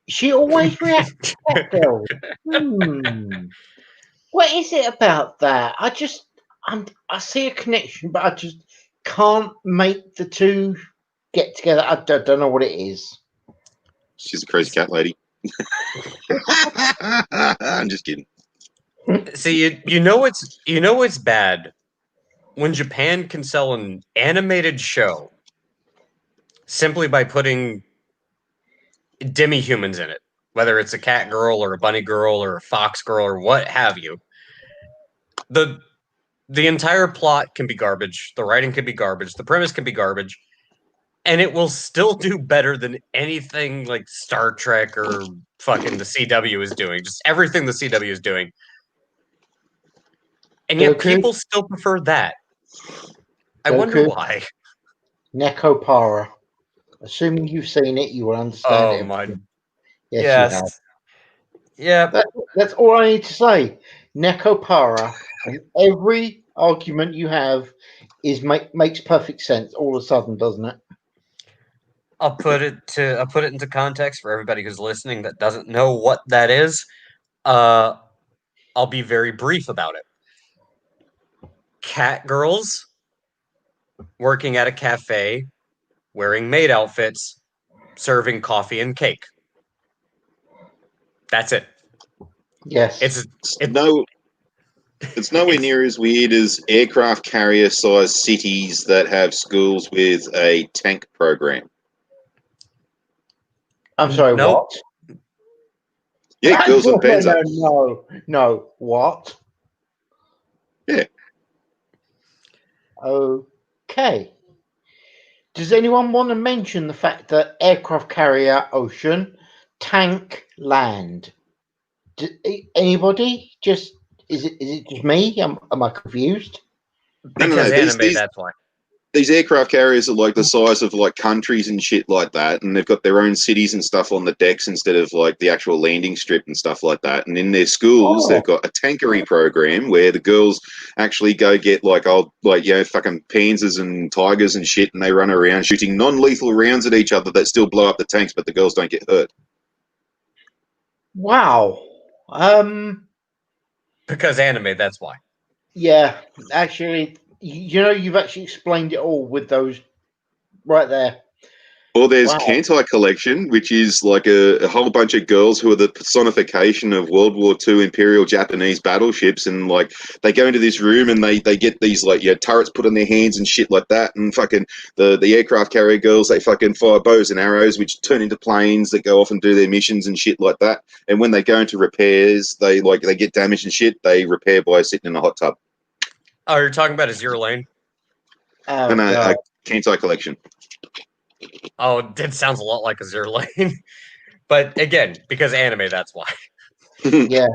She always reacts to cat girls. What is it about that? I see a connection, but I just can't make the two get together. I don't know what it is. She's a crazy cat lady. I'm just kidding. See, you know it's bad when Japan can sell an animated show simply by putting demi-humans in it, whether it's a cat girl or a bunny girl or a fox girl or what have you. The entire plot can be garbage, the writing can be garbage, the premise can be garbage, and it will still do better than anything like Star Trek or fucking the CW is doing. Just everything the CW is doing. And yet people still prefer that. I wonder why. Nekopara. Assuming you've seen it, you will understand it. Oh my. Yes. You have. Yeah. That's all I need to say. Nekopara. And every argument you have makes perfect sense all of a sudden, doesn't it? I'll put it into context for everybody who's listening that doesn't know what that is. I'll be very brief about it. Cat girls working at a cafe, wearing maid outfits, serving coffee and cake. That's it. Yes. It's nowhere near as weird as aircraft carrier-sized cities that have schools with a tank program. I'm sorry, nope. What? Yeah, girls with Panzer. No, what? Yeah. Okay. Does anyone want to mention the fact that aircraft carrier ocean, tank land? Anybody? Is it just me? Am I confused? Because anime, that's why. These aircraft carriers are like the size of like countries and shit like that, and they've got their own cities and stuff on the decks instead of like the actual landing strip and stuff like that. And in their schools, they've got a tankery program where the girls actually go get fucking panzers and tigers and shit, and they run around shooting non-lethal rounds at each other that still blow up the tanks, but the girls don't get hurt. Wow. Because anime, that's why. Yeah, actually, you've actually explained it all with those right there. Or there's Wow. Kantai Collection, which is like a whole bunch of girls who are the personification of World War II Imperial Japanese battleships, and like they go into this room and they get these like turrets put on their hands and shit like that, and fucking the aircraft carrier girls, they fucking fire bows and arrows which turn into planes that go off and do their missions and shit like that. And when they go into repairs, they get damaged and shit, they repair by sitting in a hot tub. Oh, you're talking about Azure Lane? Oh, And God. a Kantai Collection. Oh, it sounds a lot like Azure Lane. But again, because anime, that's why. Yeah.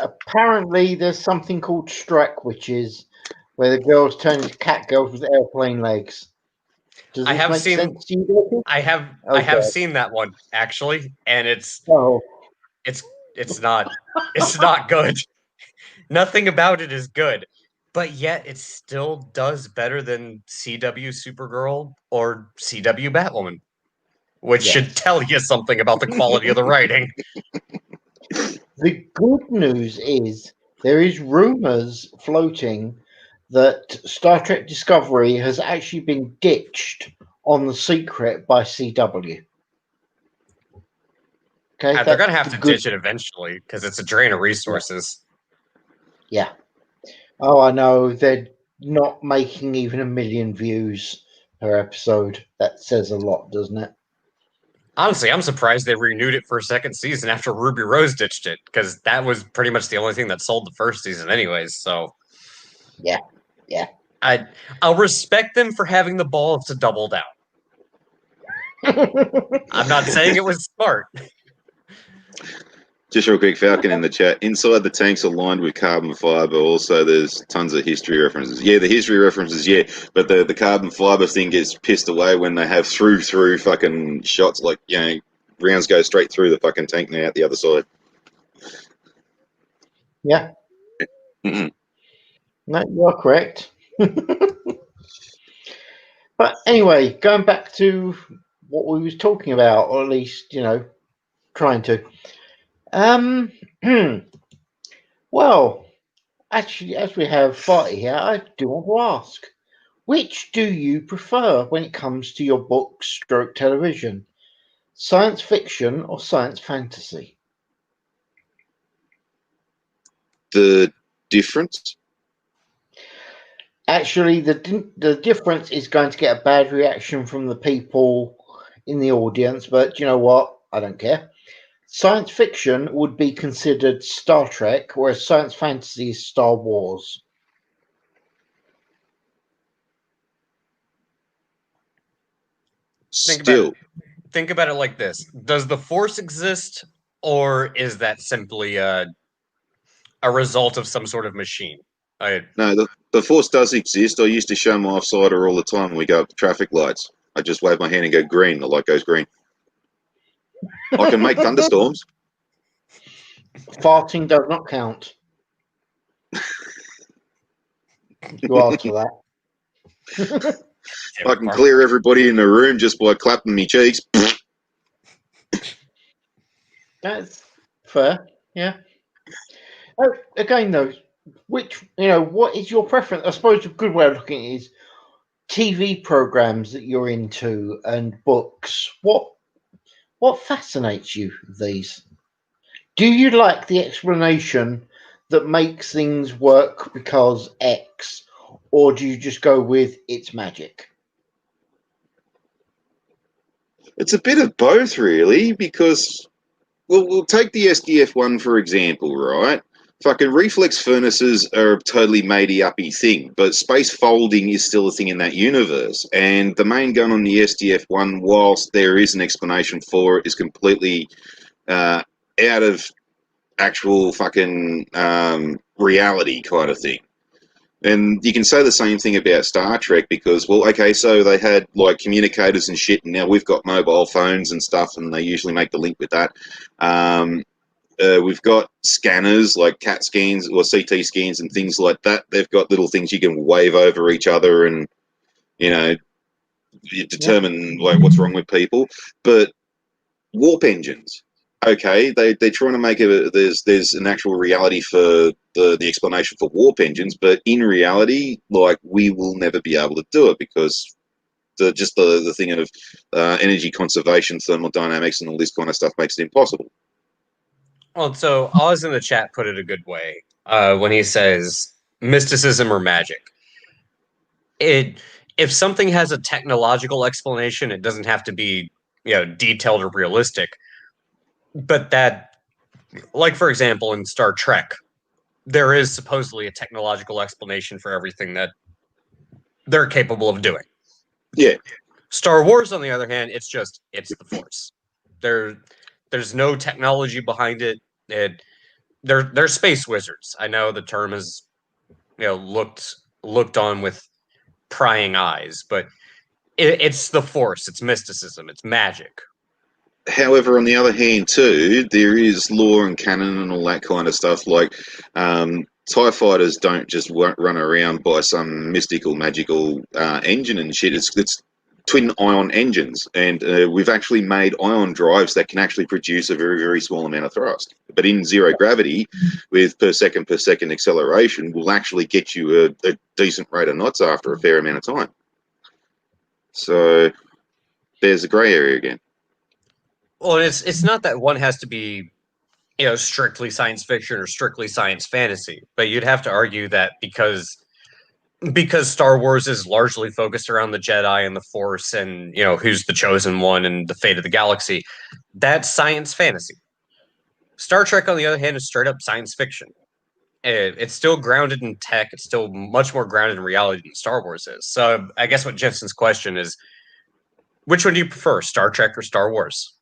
Apparently, there's something called Strike Witches, where the girls turn into cat girls with airplane legs. Does this make sense to you? I have seen that one actually, and it's not good. Nothing about it is good, but yet it still does better than CW Supergirl or CW Batwoman, which should tell you something about the quality of the writing. The good news is there is rumors floating that Star Trek Discovery has actually been ditched on The Secret by CW. Okay, they're going to have to ditch it eventually because it's a drain of resources. Yeah. Oh, I know. They're not making even 1 million views per episode. That says a lot, doesn't it? Honestly, I'm surprised they renewed it for a second season after Ruby Rose ditched it, because that was pretty much the only thing that sold the first season anyways, so... Yeah. I'll respect them for having the balls to double down. I'm not saying it was smart. Just real quick, Falcon in the chat. Inside the tanks are lined with carbon fiber. Also, there's tons of history references. Yeah, the history references, yeah, but the carbon fiber thing gets pissed away when they have through fucking shots, like, rounds go straight through the fucking tank and out the other side. Yeah. Mm-mm. No, you're correct. But anyway, going back to what we was talking about, or at least, trying to. Well, actually, as we have Farty here, I do want to ask, which do you prefer when it comes to your books stroke television? Science fiction or science fantasy? The difference? Actually, the difference is going to get a bad reaction from the people in the audience, but you know what? I don't care. Science fiction would be considered Star Trek, whereas science fantasy is Star Wars. Think about it like this. Does the Force exist, or is that simply a result of some sort of machine? No, the Force does exist. I used to show my offsider all the time when we go up to traffic lights. I just wave my hand and go green. The light goes green. I can make thunderstorms. Farting does not count. You answer that. I can clear everybody in the room just by clapping me cheeks. That's fair, yeah. Oh, again, though, what is your preference? I suppose a good way of looking at it is TV programs that you're into and books. What fascinates you of these? Do you like the explanation that makes things work because X, or do you just go with it's magic? It's a bit of both, really, because we'll take the SDF-1 for example, right? Fucking reflex furnaces are a totally matey-uppy thing, but space folding is still a thing in that universe. And the main gun on the SDF-1, whilst there is an explanation for it, is completely out of actual fucking reality kind of thing. And you can say the same thing about Star Trek because, well, okay, so they had like communicators and shit, and now we've got mobile phones and stuff, and they usually make the link with that. We've got scanners like CAT scans or CT scans and things like that. They've got little things you can wave over each other and, determine like what's wrong with people. But warp engines, okay, they're trying to make it. There's an actual reality for the explanation for warp engines, but in reality, like we will never be able to do it because the thing of energy conservation, thermodynamics, and all this kind of stuff makes it impossible. Well, so Oz in the chat put it a good way when he says mysticism or magic. If something has a technological explanation, it doesn't have to be detailed or realistic. But that, like for example, in Star Trek, there is supposedly a technological explanation for everything that they're capable of doing. Yeah. Star Wars, on the other hand, it's the Force. There's no technology behind it. They're space wizards. I know the term is looked on with prying eyes, but it's the Force. It's mysticism. It's magic. However, on the other hand, too, there is lore and canon and all that kind of stuff. Like TIE fighters don't just run around by some mystical, magical engine and shit. It's twin ion engines, and we've actually made ion drives that can actually produce a very, very small amount of thrust. But in zero gravity, with per second acceleration, will actually get you a decent rate of knots after a fair amount of time. So there's a grey area again. Well, it's not that one has to be, strictly science fiction or strictly science fantasy, but you'd have to argue that because Star Wars is largely focused around the Jedi and the Force and, who's the chosen one and the fate of the galaxy, that's science fantasy. Star Trek, on the other hand, is straight up science fiction. It's still grounded in tech. It's still much more grounded in reality than Star Wars is. So I guess what Jensen's question is, which one do you prefer, Star Trek or Star Wars?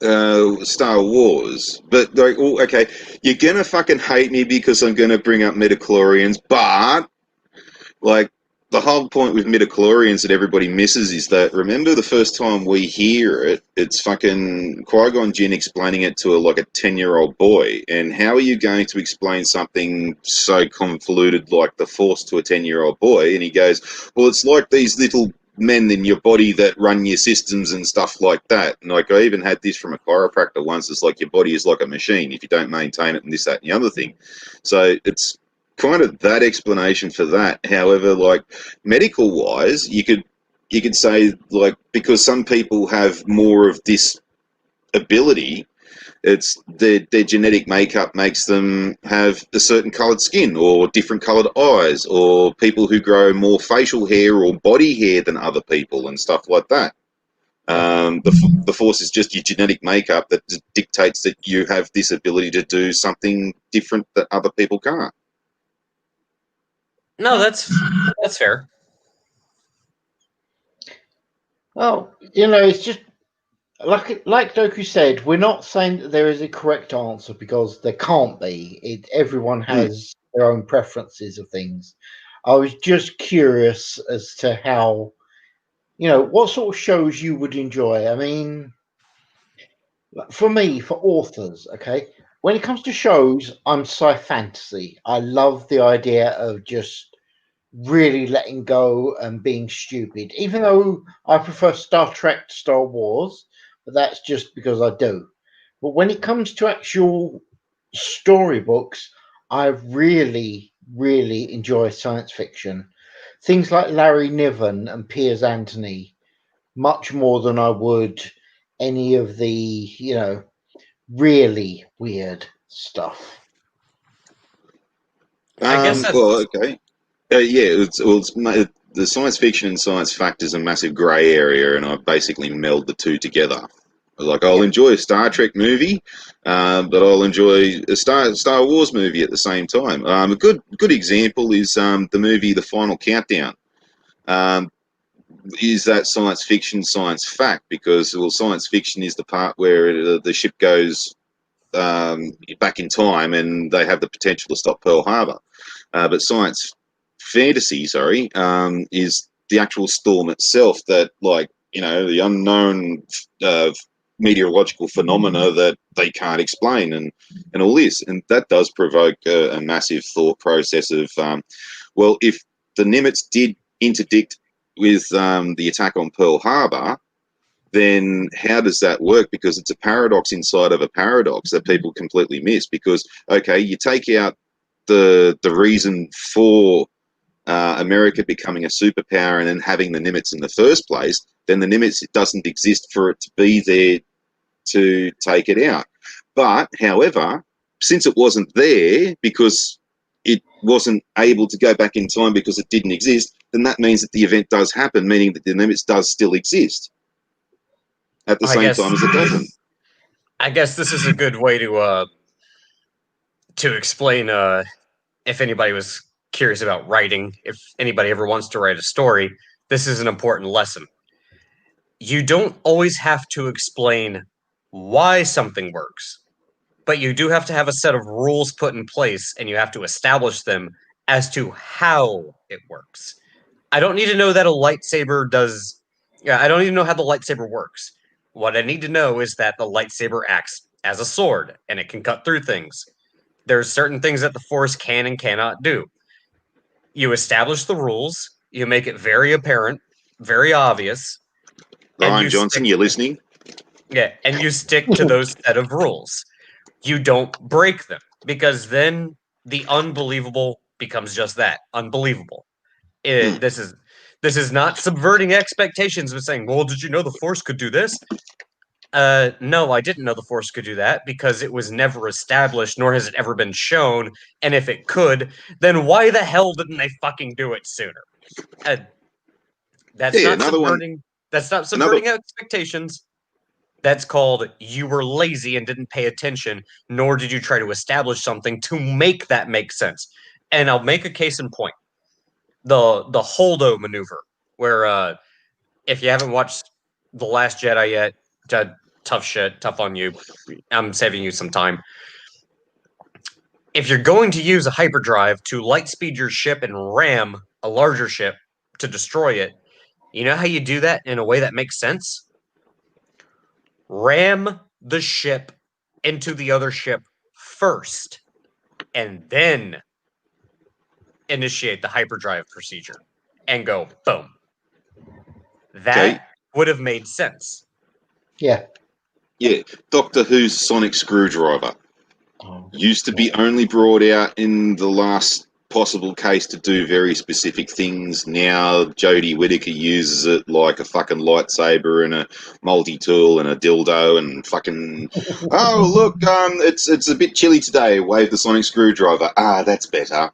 Star Wars, but like, okay, you're gonna fucking hate me because I'm gonna bring up midichlorians, but like the whole point with midichlorians that everybody misses is that, remember the first time we hear it, it's fucking Qui-Gon Jinn explaining it to a 10-year-old boy, and how are you going to explain something so convoluted like the Force to a 10-year-old boy? And he goes, well, it's like these little men in your body that run your systems and stuff like that. And I even had this from a chiropractor once. It's like your body is like a machine if you don't maintain it, and this, that, and the other thing. So it's kind of that explanation for that. However, medical wise, you could say, because some people have more of this ability, it's their genetic makeup makes them have a certain coloured skin or different coloured eyes, or people who grow more facial hair or body hair than other people and stuff like that. The Force is just your genetic makeup that dictates that you have this ability to do something different that other people can't. No, that's fair. Well, it's just like Doku said, we're not saying that there is a correct answer, because there can't be. Everyone has their own preferences of things. I was just curious as to how, what sort of shows you would enjoy. I mean, for me, for authors, okay, when it comes to shows, I'm sci-fantasy. I love the idea of just really letting go and being stupid, even though I prefer Star Trek to Star Wars, but that's just because I do. But when it comes to actual storybooks, I really, really enjoy science fiction. Things like Larry Niven and Piers Anthony, much more than I would any of the, really weird stuff. I guess that's... Well, okay. The science fiction and science fact is a massive grey area, and I basically meld the two together. I'll enjoy a Star Trek movie, but I'll enjoy a Star Wars movie at the same time. A good example is the movie The Final Countdown. Is that science fiction, science fact? Because, science fiction is the part where the ship goes back in time and they have the potential to stop Pearl Harbor. But science fantasy, is the actual storm itself, that the unknown meteorological phenomena that they can't explain, and all this, and that does provoke a massive thought process of if the Nimitz did interdict with the attack on Pearl Harbor, then how does that work? Because it's a paradox inside of a paradox that people completely miss. Because, okay, you take out the reason for America becoming a superpower and then having the Nimitz in the first place, then the Nimitz doesn't exist for it to be there to take it out. But, however, since it wasn't there because it wasn't able to go back in time because it didn't exist, then that means that the event does happen, meaning that the Nimitz does still exist at the same time as it doesn't. I guess this is a good way to explain, if anybody was curious about writing, if anybody ever wants to write a story, this is an important lesson. You don't always have to explain why something works, but you do have to have a set of rules put in place, and you have to establish them as to how it works. I don't need to know that a lightsaber does... Yeah, I don't even know how the lightsaber works. What I need to know is that the lightsaber acts as a sword, and it can cut through things. There's certain things that the Force can and cannot do. You establish the rules, you make it very apparent, very obvious. Rian Johnson, you're listening? Yeah, and you stick to those set of rules. You don't break them, because then the unbelievable becomes just that, unbelievable. This is not subverting expectations with saying, well, did you know the Force could do this? No, I didn't know the Force could do that because it was never established, nor has it ever been shown. And if it could, then why the hell didn't they fucking do it sooner? That's not subverting expectations. That's called you were lazy and didn't pay attention, nor did you try to establish something to make that make sense. And I'll make a case in point. The Holdo maneuver, where if you haven't watched The Last Jedi yet, tough shit, tough on you. I'm saving you some time. If you're going to use a hyperdrive to lightspeed your ship and ram a larger ship to destroy it, you know how you do that in a way that makes sense? Ram the ship into the other ship first, and then initiate the hyperdrive procedure and go boom. That would have made sense. Yeah. Yeah. Doctor Who's sonic screwdriver used to be only brought out in the last possible case to do very specific things. Now Jodie Whittaker uses it like a fucking lightsaber and a multi-tool and a dildo and fucking oh look, it's a bit chilly today, wave the sonic screwdriver. That's better.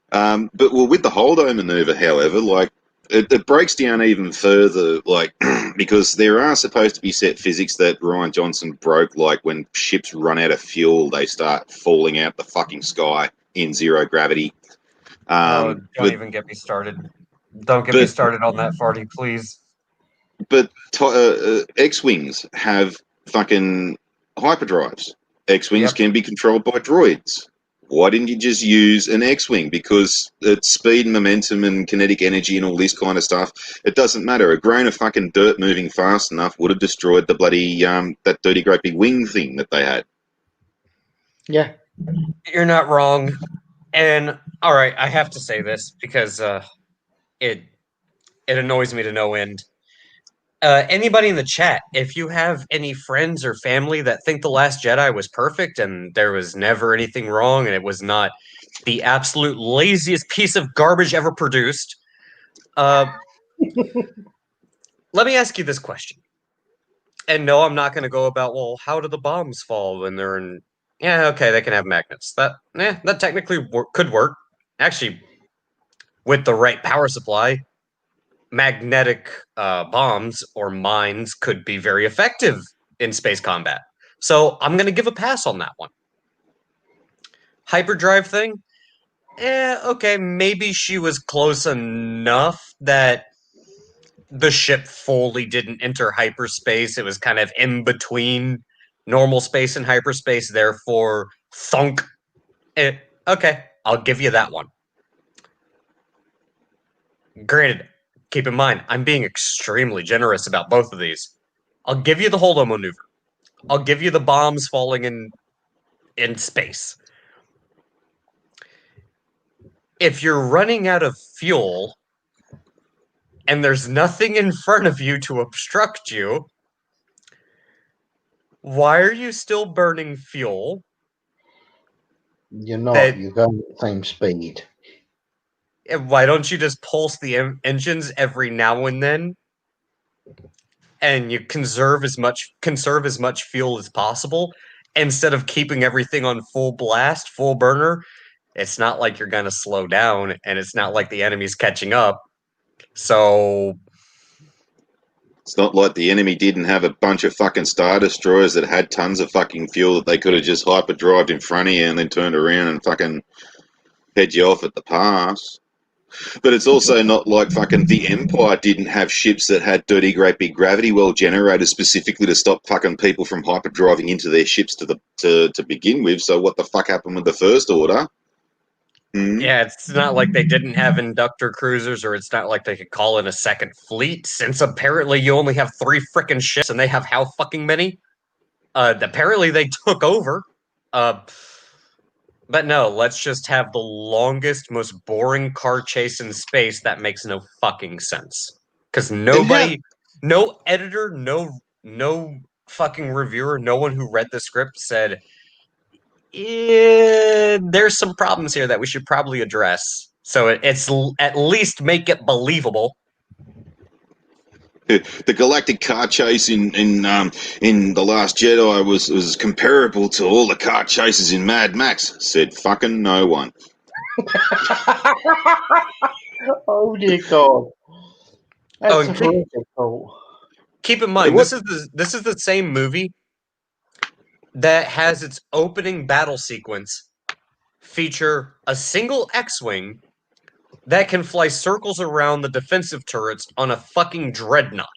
But with the Holdo maneuver, however, like it breaks down even further, like because there are supposed to be set physics that Rian Johnson broke, like when ships run out of fuel, they start falling out the fucking sky in zero gravity. Don't even get me started. Don't get me started on that, Farty, please. But X-Wings have fucking hyperdrives. X-Wings can be controlled by droids. Why didn't you just use an X-Wing? Because it's speed, momentum, and kinetic energy and all this kind of stuff. It doesn't matter. A grain of fucking dirt moving fast enough would have destroyed the bloody, that dirty great big wing thing that they had. Yeah. You're not wrong. And, all right, I have to say this because it annoys me to no end. Anybody in the chat, if you have any friends or family that think The Last Jedi was perfect and there was never anything wrong and it was not the absolute laziest piece of garbage ever produced, let me ask you this question. And no, I'm not going to go about, well, how do the bombs fall when they're in... Yeah, okay, they can have magnets. That technically could work. Actually, with the right power supply, magnetic bombs or mines could be very effective in space combat. So I'm going to give a pass on that one. Hyperdrive thing? Okay, maybe she was close enough that the ship fully didn't enter hyperspace. It was kind of in between normal space and hyperspace, therefore thunk. Okay, I'll give you that one. Granted, keep in mind, I'm being extremely generous about both of these. I'll give you the Holdo maneuver. I'll give you the bombs falling in space. If you're running out of fuel and there's nothing in front of you to obstruct you, why are you still burning fuel? You're not. You're going at the same speed. Why don't you just pulse the engines every now and then, and you conserve as much fuel as possible instead of keeping everything on full blast, full burner? It's not like you're gonna slow down, and it's not like the enemy's catching up. So it's not like the enemy didn't have a bunch of fucking Star Destroyers that had tons of fucking fuel that they could have just hyperdrived in front of you and then turned around and fucking head you off at the pass. But it's also not like fucking the Empire didn't have ships that had dirty great big gravity well generators specifically to stop fucking people from hyperdriving into their ships to begin with. So what the fuck happened with the First Order? Yeah, it's not like they didn't have inductor cruisers, or it's not like they could call in a second fleet, since apparently you only have 3 frickin' ships and they have how fucking many? Apparently they took over. But no, let's just have the longest, most boring car chase in space that makes no fucking sense. Because nobody, no editor, no fucking reviewer, no one who read the script said, there's some problems here that we should probably address. So it's at least make it believable. The galactic car chase in The Last Jedi was comparable to all the car chases in Mad Max. Said fucking no one. Oh dear God! That's horrible. Keep in mind, this is the same movie that has its opening battle sequence feature a single X-wing that can fly circles around the defensive turrets on a fucking dreadnought.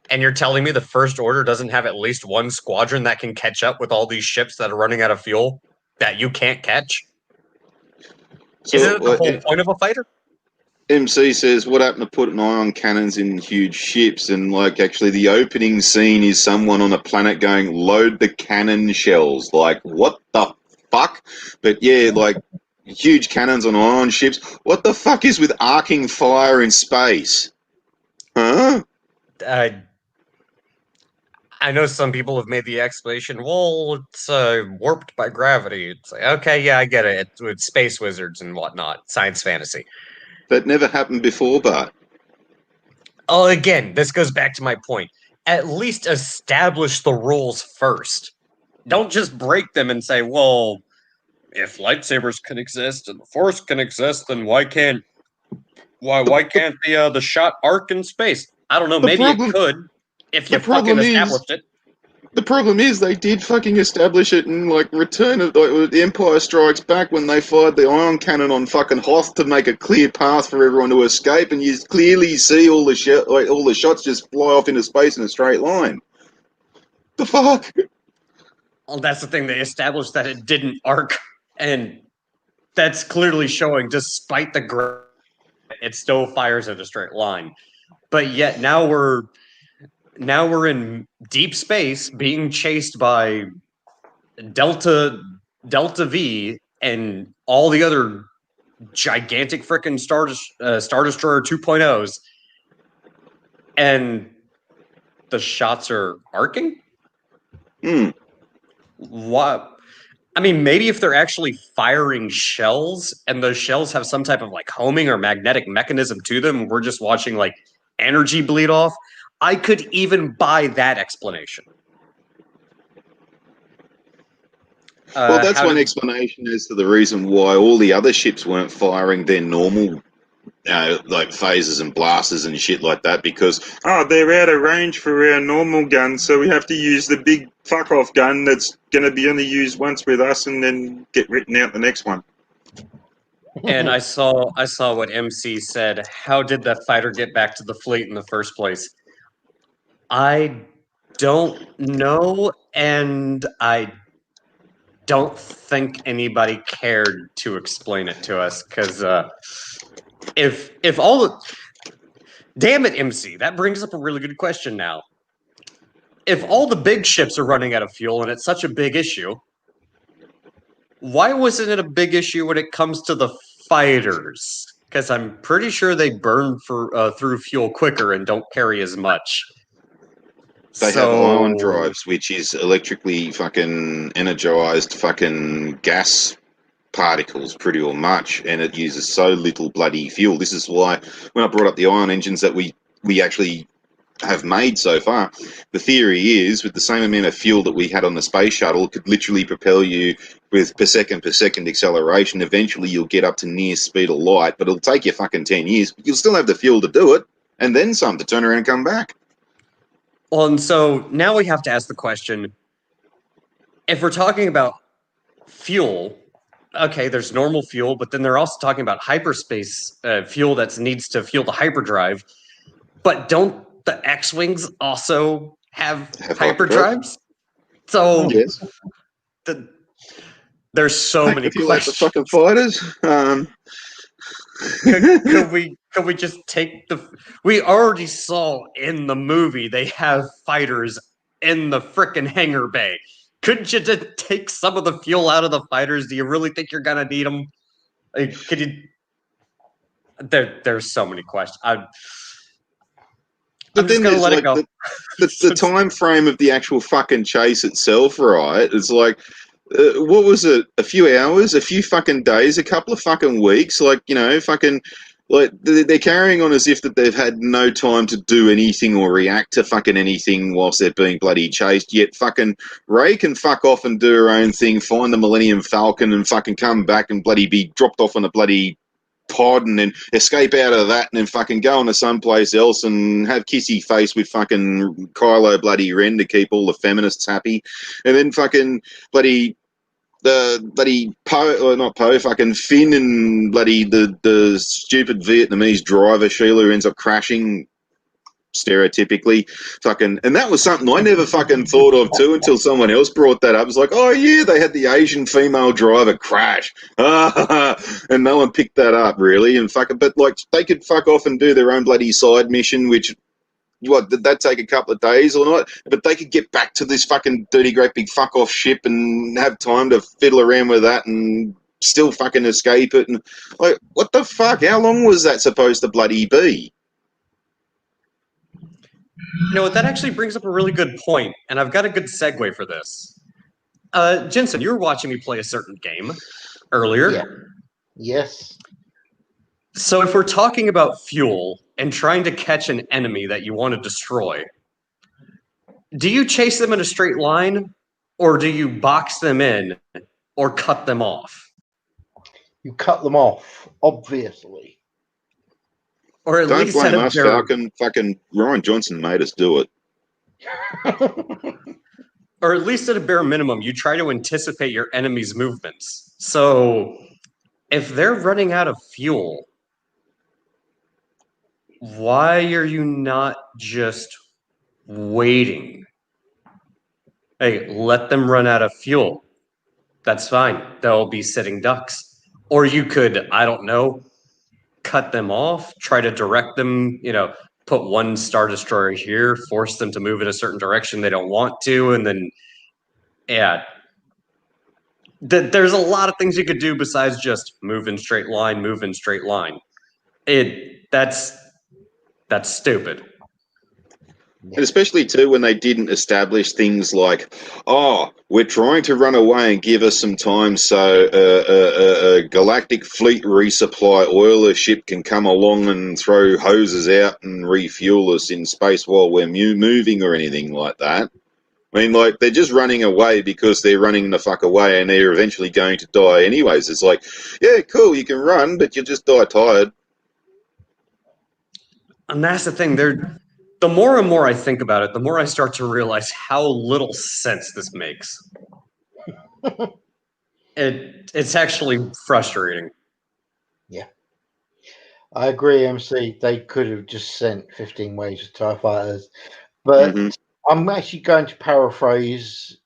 And you're telling me the First Order doesn't have at least one squadron that can catch up with all these ships that are running out of fuel that you can't catch? So, isn't it the whole point of a fighter? MC says, what happened to putting ion cannons in huge ships? And, like, actually the opening scene is someone on a planet going, load the cannon shells. Like, what the fuck? But, yeah, like, huge cannons on ion ships. What the fuck is with arcing fire in space? Huh? I know some people have made the explanation, well, it's warped by gravity. It's like, okay, yeah, I get it. It's with space wizards and whatnot, science fantasy. That never happened before, Bart. Oh, again, this goes back to my point. At least establish the rules first. Don't just break them and say, well, if lightsabers can exist and the Force can exist, then why can't the shot arc in space? I don't know, maybe it could if you fucking established it. The problem is they did fucking establish it in, like, Return of the Empire Strikes Back when they fired the ion cannon on fucking Hoth to make a clear path for everyone to escape, and you clearly see all the shots just fly off into space in a straight line. The fuck? Well, that's the thing. They established that it didn't arc, and that's clearly showing, despite the gravity, it still fires in a straight line. But yet now we're in deep space being chased by Delta V and all the other gigantic frickin' Star Destroyer 2.0s, and the shots are arcing? What? I mean, maybe if they're actually firing shells and those shells have some type of like homing or magnetic mechanism to them, we're just watching like energy bleed off, I could even buy that explanation. Well, that's one explanation as to the reason why all the other ships weren't firing their normal like phasers and blasters and shit like that, because they're out of range for our normal guns, so we have to use the big fuck off gun that's going to be only used once with us and then get written out the next one. And I saw what MC said. How did that fighter get back to the fleet in the first place? I don't know, and I don't think anybody cared to explain it to us, because if all the... Damn it, MC, that brings up a really good question now. If all the big ships are running out of fuel and it's such a big issue, why wasn't it a big issue when it comes to the fighters? Because I'm pretty sure they burn through fuel quicker and don't carry as much. They have ion drives, which is electrically fucking energized fucking gas particles pretty or much, and it uses so little bloody fuel. This is why when I brought up the ion engines that we actually have made so far, the theory is with the same amount of fuel that we had on the space shuttle, it could literally propel you with per second acceleration. Eventually you'll get up to near speed of light, but it'll take you fucking 10 years, but you'll still have the fuel to do it, and then some to turn around and come back. Well, and so now we have to ask the question, if we're talking about fuel, okay, there's normal fuel, but then they're also talking about hyperspace fuel that needs to fuel the hyperdrive. But don't the X-Wings also have hyperdrives? So yes. There's so many questions. The fucking fighters. Could we just take the? We already saw in the movie they have fighters in the frickin' hangar bay. Couldn't you just take some of the fuel out of the fighters? Do you really think you're gonna need them? Like, could you? There's so many questions. I'm just gonna let it go. The time frame of the actual fucking chase itself, right? It's like, what was it? A few hours, a few fucking days, a couple of fucking weeks. Like, you know, fucking, like they're carrying on as if that they've had no time to do anything or react to fucking anything whilst they're being bloody chased. Yet fucking Rey can fuck off and do her own thing, find the Millennium Falcon, and fucking come back and bloody be dropped off on a bloody pod and then escape out of that and then fucking go into someplace else and have kissy face with fucking Kylo bloody Ren to keep all the feminists happy, and then fucking bloody Poe, or not Poe, fucking Finn and bloody the stupid Vietnamese driver Sheila who ends up crashing stereotypically, fucking, and that was something I never fucking thought of too until someone else brought that up. It's like, oh yeah, they had the Asian female driver crash, and no one picked that up really, and fucking, but like they could fuck off and do their own bloody side mission, which what did that take a couple of days or not? But they could get back to this fucking dirty great big fuck off ship and have time to fiddle around with that and still fucking escape it, and like, what the fuck? How long was that supposed to bloody be? You know what? That actually brings up a really good point, and I've got a good segue for this. Jensen, you were watching me play a certain game earlier. Yeah. Yes. So if we're talking about fuel and trying to catch an enemy that you want to destroy, do you chase them in a straight line, or do you box them in or cut them off? You cut them off, obviously. Or at Don't least blame us, Falcon. Fucking Ryan Johnson made us do it. Or at least at a bare minimum, you try to anticipate your enemy's movements. So if they're running out of fuel, why are you not just waiting? Hey, let them run out of fuel. That's fine. They'll be sitting ducks. Or you could, I don't know, cut them off, try to direct them, you know, put one Star Destroyer here, force them to move in a certain direction they don't want to, and then, yeah. There's a lot of things you could do besides just move in straight line, move in straight line. That's stupid. And especially too when they didn't establish things like, oh, we're trying to run away and give us some time so a galactic fleet resupply oiler ship can come along and throw hoses out and refuel us in space while we're moving or anything like that. I mean, like, they're just running away because they're running the fuck away and they're eventually going to die anyways. It's like, yeah, cool, you can run, but you'll just die tired. And that's the thing. The more and more I think about it, the more I start to realize how little sense this makes. It's actually frustrating. Yeah. I agree, MC. They could have just sent 15 waves of TIE fighters. But I'm actually going to paraphrase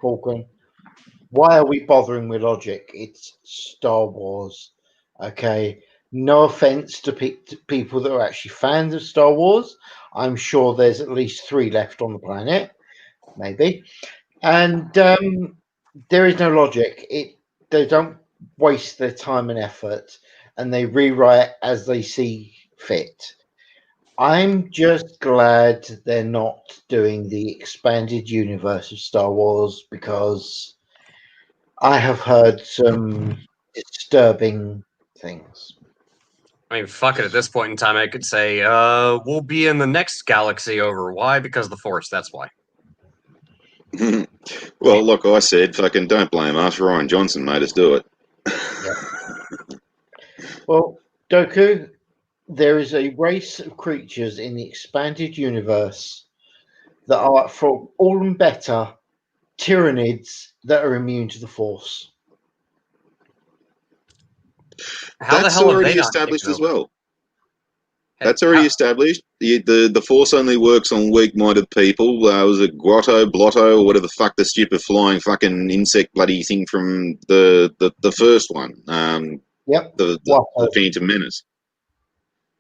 Vulcan. Why are we bothering with logic? It's Star Wars. Okay. No offense to people that are actually fans of Star Wars. I'm sure there's at least 3 left on the planet, maybe. And there is no logic. They don't waste their time and effort, and they rewrite as they see fit. I'm just glad they're not doing the expanded universe of Star Wars, because I have heard some disturbing things. I mean, fuck it. At this point in time, I could say, we'll be in the next galaxy over. Why? Because of the Force. That's why. Well, like I said, fucking don't blame us. Ryan Johnson made us do it. Well, Doku, there is a race of creatures in the expanded universe that are, for all and better, Tyranids that are immune to the Force. How That's the hell have already they not established taken as over? well. Hey, That's already how- established. The Force only works on weak-minded people. Was it Grotto, Blotto, or whatever the fuck the stupid flying fucking insect bloody thing from the first one? Yep. The Phantom Menace.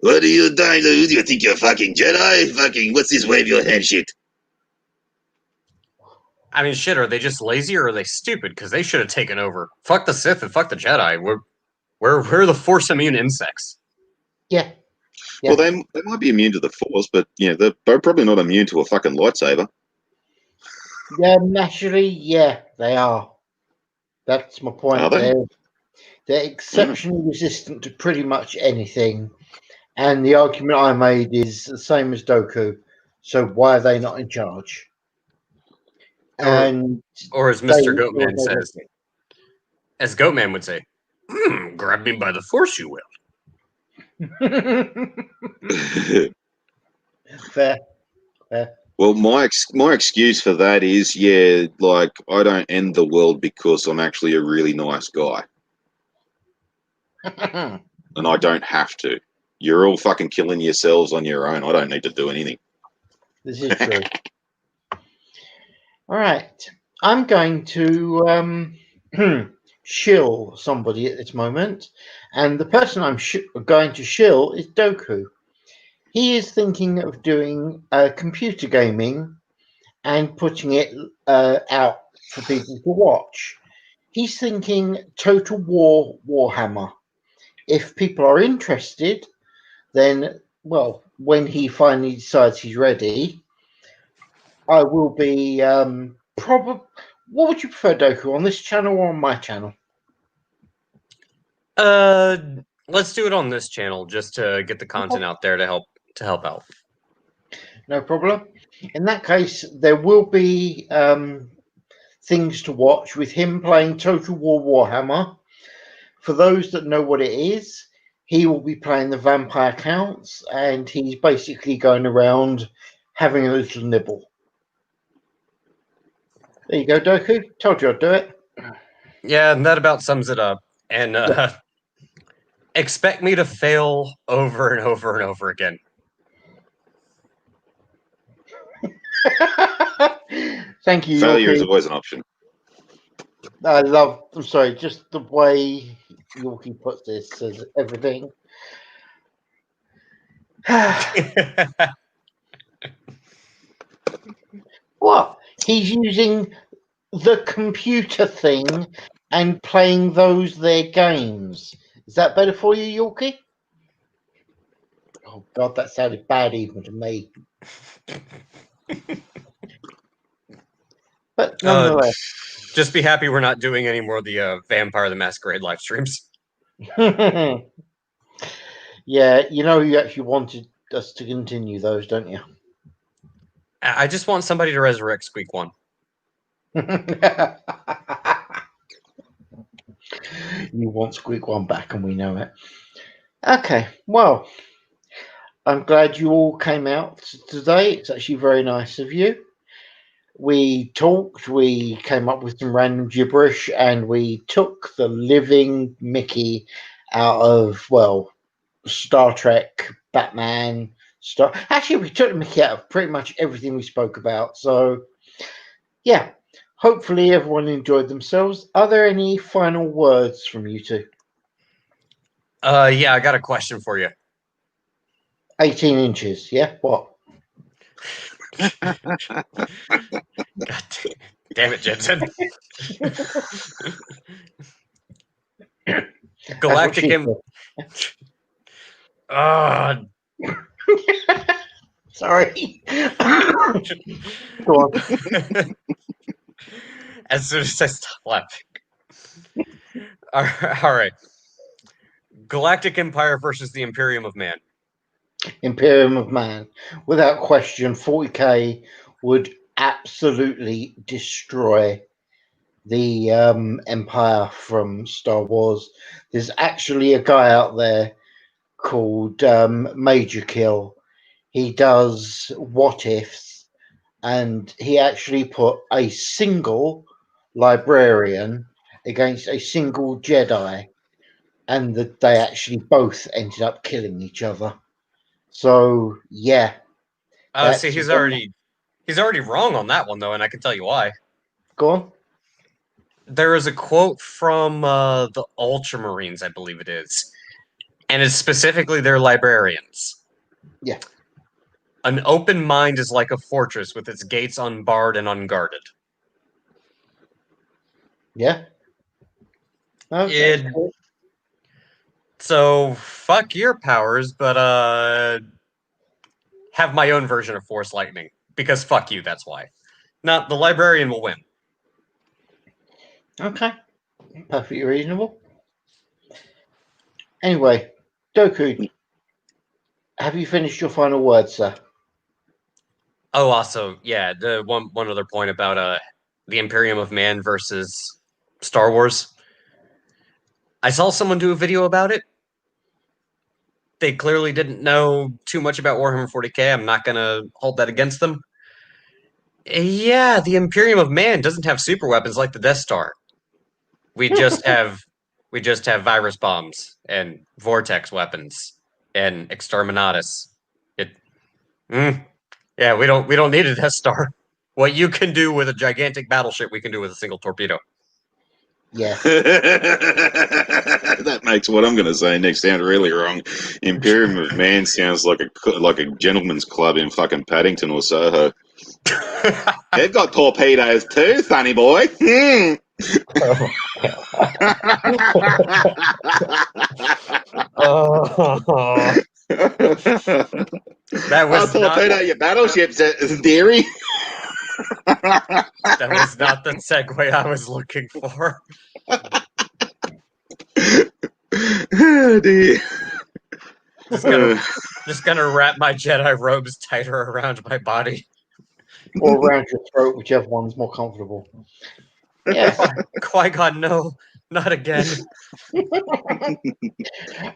What are you doing? Do you think you're fucking Jedi? Fucking what's this wave your hand shit? I mean, shit. Are they just lazy or are they stupid? Because they should have taken over. Fuck the Sith and fuck the Jedi. We're the Force immune insects. Yeah. Well, they might be immune to the Force, but they're probably not immune to a fucking lightsaber. Yeah, naturally, yeah, they are. That's my point. Are they? They're exceptionally resistant to pretty much anything. And the argument I made is the same as Doku. So why are they not in charge? And Or as Mr. Goatman says, as Goatman would say, grab me by the Force, you will. Fair. Well, my excuse for that is, like I don't end the world because I'm actually a really nice guy, and I don't have to. You're all fucking killing yourselves on your own. I don't need to do anything. This is true. All right, I'm going to shill somebody at this moment, and the person I'm going to shill is Doku. He is thinking of doing computer gaming and putting it out for people to watch. He's thinking Total War Warhammer. If people are interested, then, well, when he finally decides he's ready, I will be probably. What would you prefer, Doku, on this channel or on my channel? Let's do it on this channel just to get the content out there to help out. No problem. In that case, there will be things to watch with him playing Total War Warhammer. For those that know what it is, he will be playing the vampire counts, and he's basically going around having a little nibble. There you go, Doku. Told you I'd do it. Yeah, and that about sums it up. And expect me to fail over and over and over again. Thank you. Failure Yorkie. is always an option. I'm sorry, just the way Yorkie puts this says everything. What? He's using the computer thing and playing their games. Is that better for you, Yorkie? Oh God, that sounded bad even to me. But nonetheless. Just be happy we're not doing any more of the Vampire the Masquerade live streams. Yeah, you actually wanted us to continue those, don't you? I just want somebody to resurrect Squeak One. You want Squeak One back, and we know it. Okay, well, I'm glad you all came out today. It's actually very nice of you. We talked, we came up with some random gibberish, and we took the living Mickey out of, well, Star Trek, Batman, Actually, we took the Mickey out of pretty much everything we spoke about. So, yeah, hopefully everyone enjoyed themselves. Are there any final words from you two? Yeah, I got a question for you. 18 inches, yeah? What? God damn it, Jensen. Galactic Sorry. Go on. As soon as I stop laughing. All right. Galactic Empire versus the Imperium of Man. Imperium of Man. Without question, 40k would absolutely destroy the Empire from Star Wars. There's actually a guy out there called Major Kill. He does what ifs, and he actually put a single librarian against a single Jedi, and they actually both ended up killing each other. So yeah. See, he's already wrong on that one though, and I can tell you why. Go on. There is a quote from the Ultramarines, I believe it is, and it's specifically their librarians. Yeah. An open mind is like a fortress with its gates unbarred and unguarded. Yeah. Okay. So fuck your powers, but have my own version of Force Lightning. Because fuck you, that's why. Not the librarian will win. Okay. Perfectly reasonable. Anyway, Doku, have you finished your final word, sir? Oh, also, yeah, the one other point about the Imperium of Man versus Star Wars. I saw someone do a video about it. They clearly didn't know too much about Warhammer 40k. I'm not gonna hold that against them. Yeah, the Imperium of Man doesn't have super weapons like the Death Star. We just have virus bombs and vortex weapons and exterminatus. Yeah, we don't need a Death Star. What you can do with a gigantic battleship, we can do with a single torpedo. Yeah. That makes what I'm going to say next sound really wrong. Imperium of Man sounds like a gentleman's club in fucking Paddington or Soho. They've got torpedoes too, sonny boy. That was I'll torpedo your battleships, dearie. That was not the segue I was looking for. Oh dear. Just gonna wrap my Jedi robes tighter around my body. Or around your throat, whichever one's more comfortable. Yes. Qui-Gon, no, not again.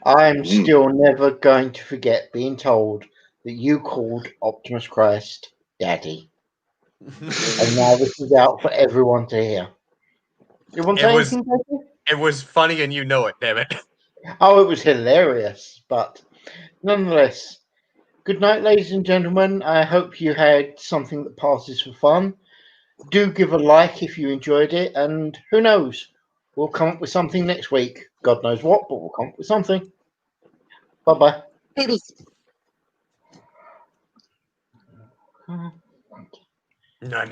I'm still never going to forget being told that you called Optimus Christ Daddy. And now this is out for everyone to hear. You want to say anything, Daddy? It was funny and you know it, damn it. Oh, it was hilarious, but nonetheless, good night, ladies and gentlemen. I hope you had something that passes for fun. Do give a like if you enjoyed it, and who knows, we'll come up with something next week. God knows what, but we'll come up with something. Bye-bye. No,